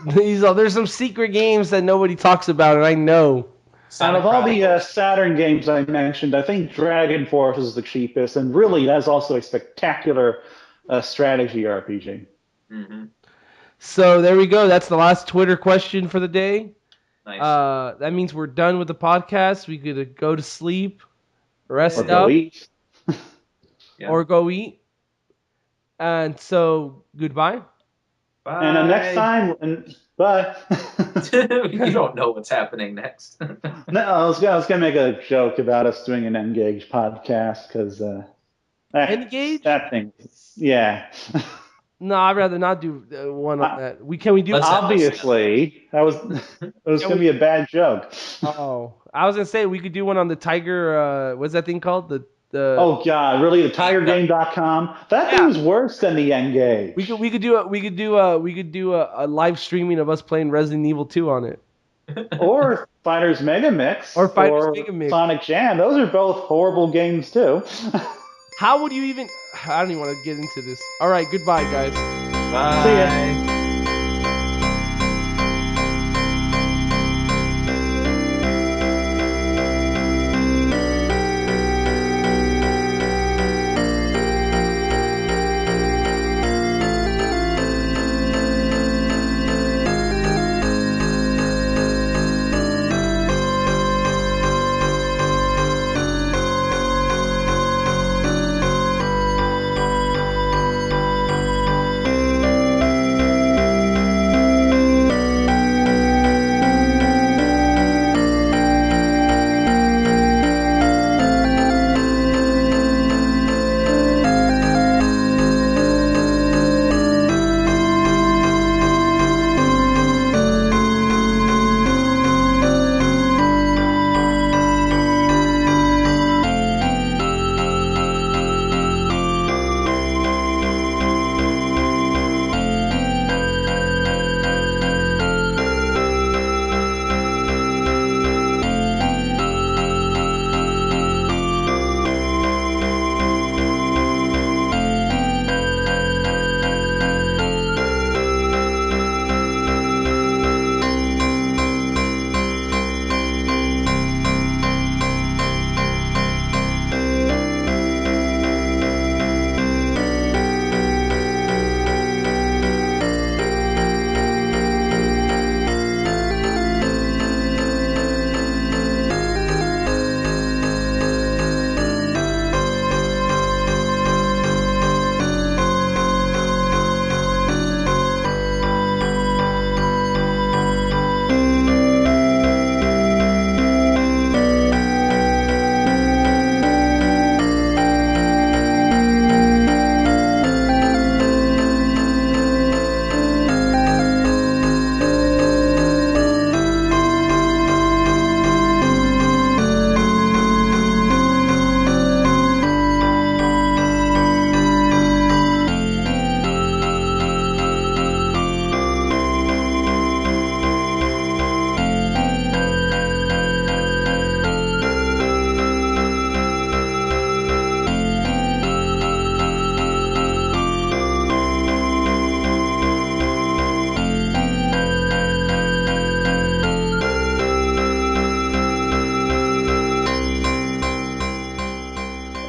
There's some secret games that nobody talks about, and I know. Out of all the Saturn games I mentioned, I think Dragon Force is the cheapest, and really that's also a spectacular strategy RPG. Mm-hmm. So there we go. That's the last Twitter question for the day. Nice. That means we're done with the podcast. We could go to sleep, rest or up, go eat. or go eat. And so goodbye. Bye. And next time, bye. You don't know what's happening next. No, I was gonna make a joke about us doing an Engage podcast because Engage that thing, yeah. No, I'd rather not do one on that. Can we do? Obviously, it was gonna be a bad joke. Oh, I was gonna say we could do one on the Tiger. What's that thing called? The Oh God, really? The TigerGame.com? That thing's worse than the Engage. We could do a live streaming of us playing Resident Evil 2 on it. Or Fighters Mega Mix. Or Mega Mix. Sonic Jam. Those are both horrible games too. How would you even? I don't even want to get into this. All right, goodbye, guys. Bye. See ya.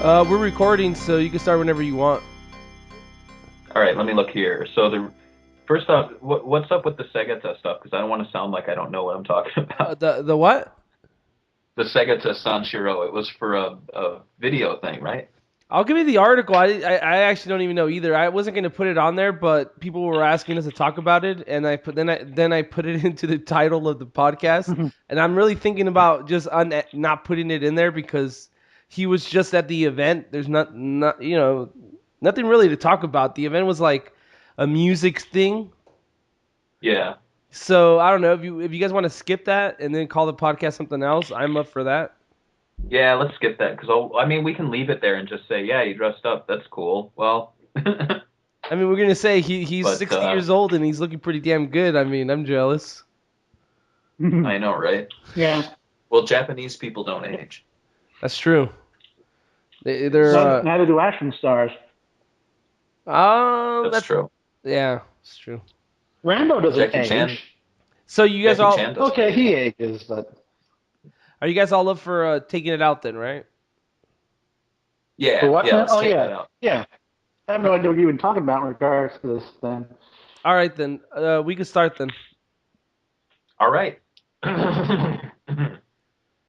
We're recording, so you can start whenever you want. All right, let me look here. So first off, what's up with the Sega stuff? Because I don't want to sound like I don't know what I'm talking about. The what? The Sega Sanshiro. It was for a video thing, right? I'll give you the article. I actually don't even know either. I wasn't going to put it on there, but people were asking us to talk about it, and I put it into the title of the podcast. And I'm really thinking about just not putting it in there because he was just at the event. There's not nothing really to talk about. The event was like a music thing. Yeah. So I don't know if you guys want to skip that and then call the podcast something else. I'm up for that. Yeah, let's skip that because we can leave it there and just say, yeah, you dressed up. That's cool. Well, I mean, we're gonna say he's 60 years old and he's looking pretty damn good. I mean, I'm jealous. I know, right? Yeah. Well, Japanese people don't age. That's true. They're neither do action stars. That's true. Yeah, it's true. Rambo doesn't Jackie age. Chan. So you guys okay, he ages, but are you guys all up for taking it out then, right? Yeah. What? Yeah. Let's take that out. Yeah. I have no idea what you've been talking about in regards to this thing. All right then. We can start then. All right.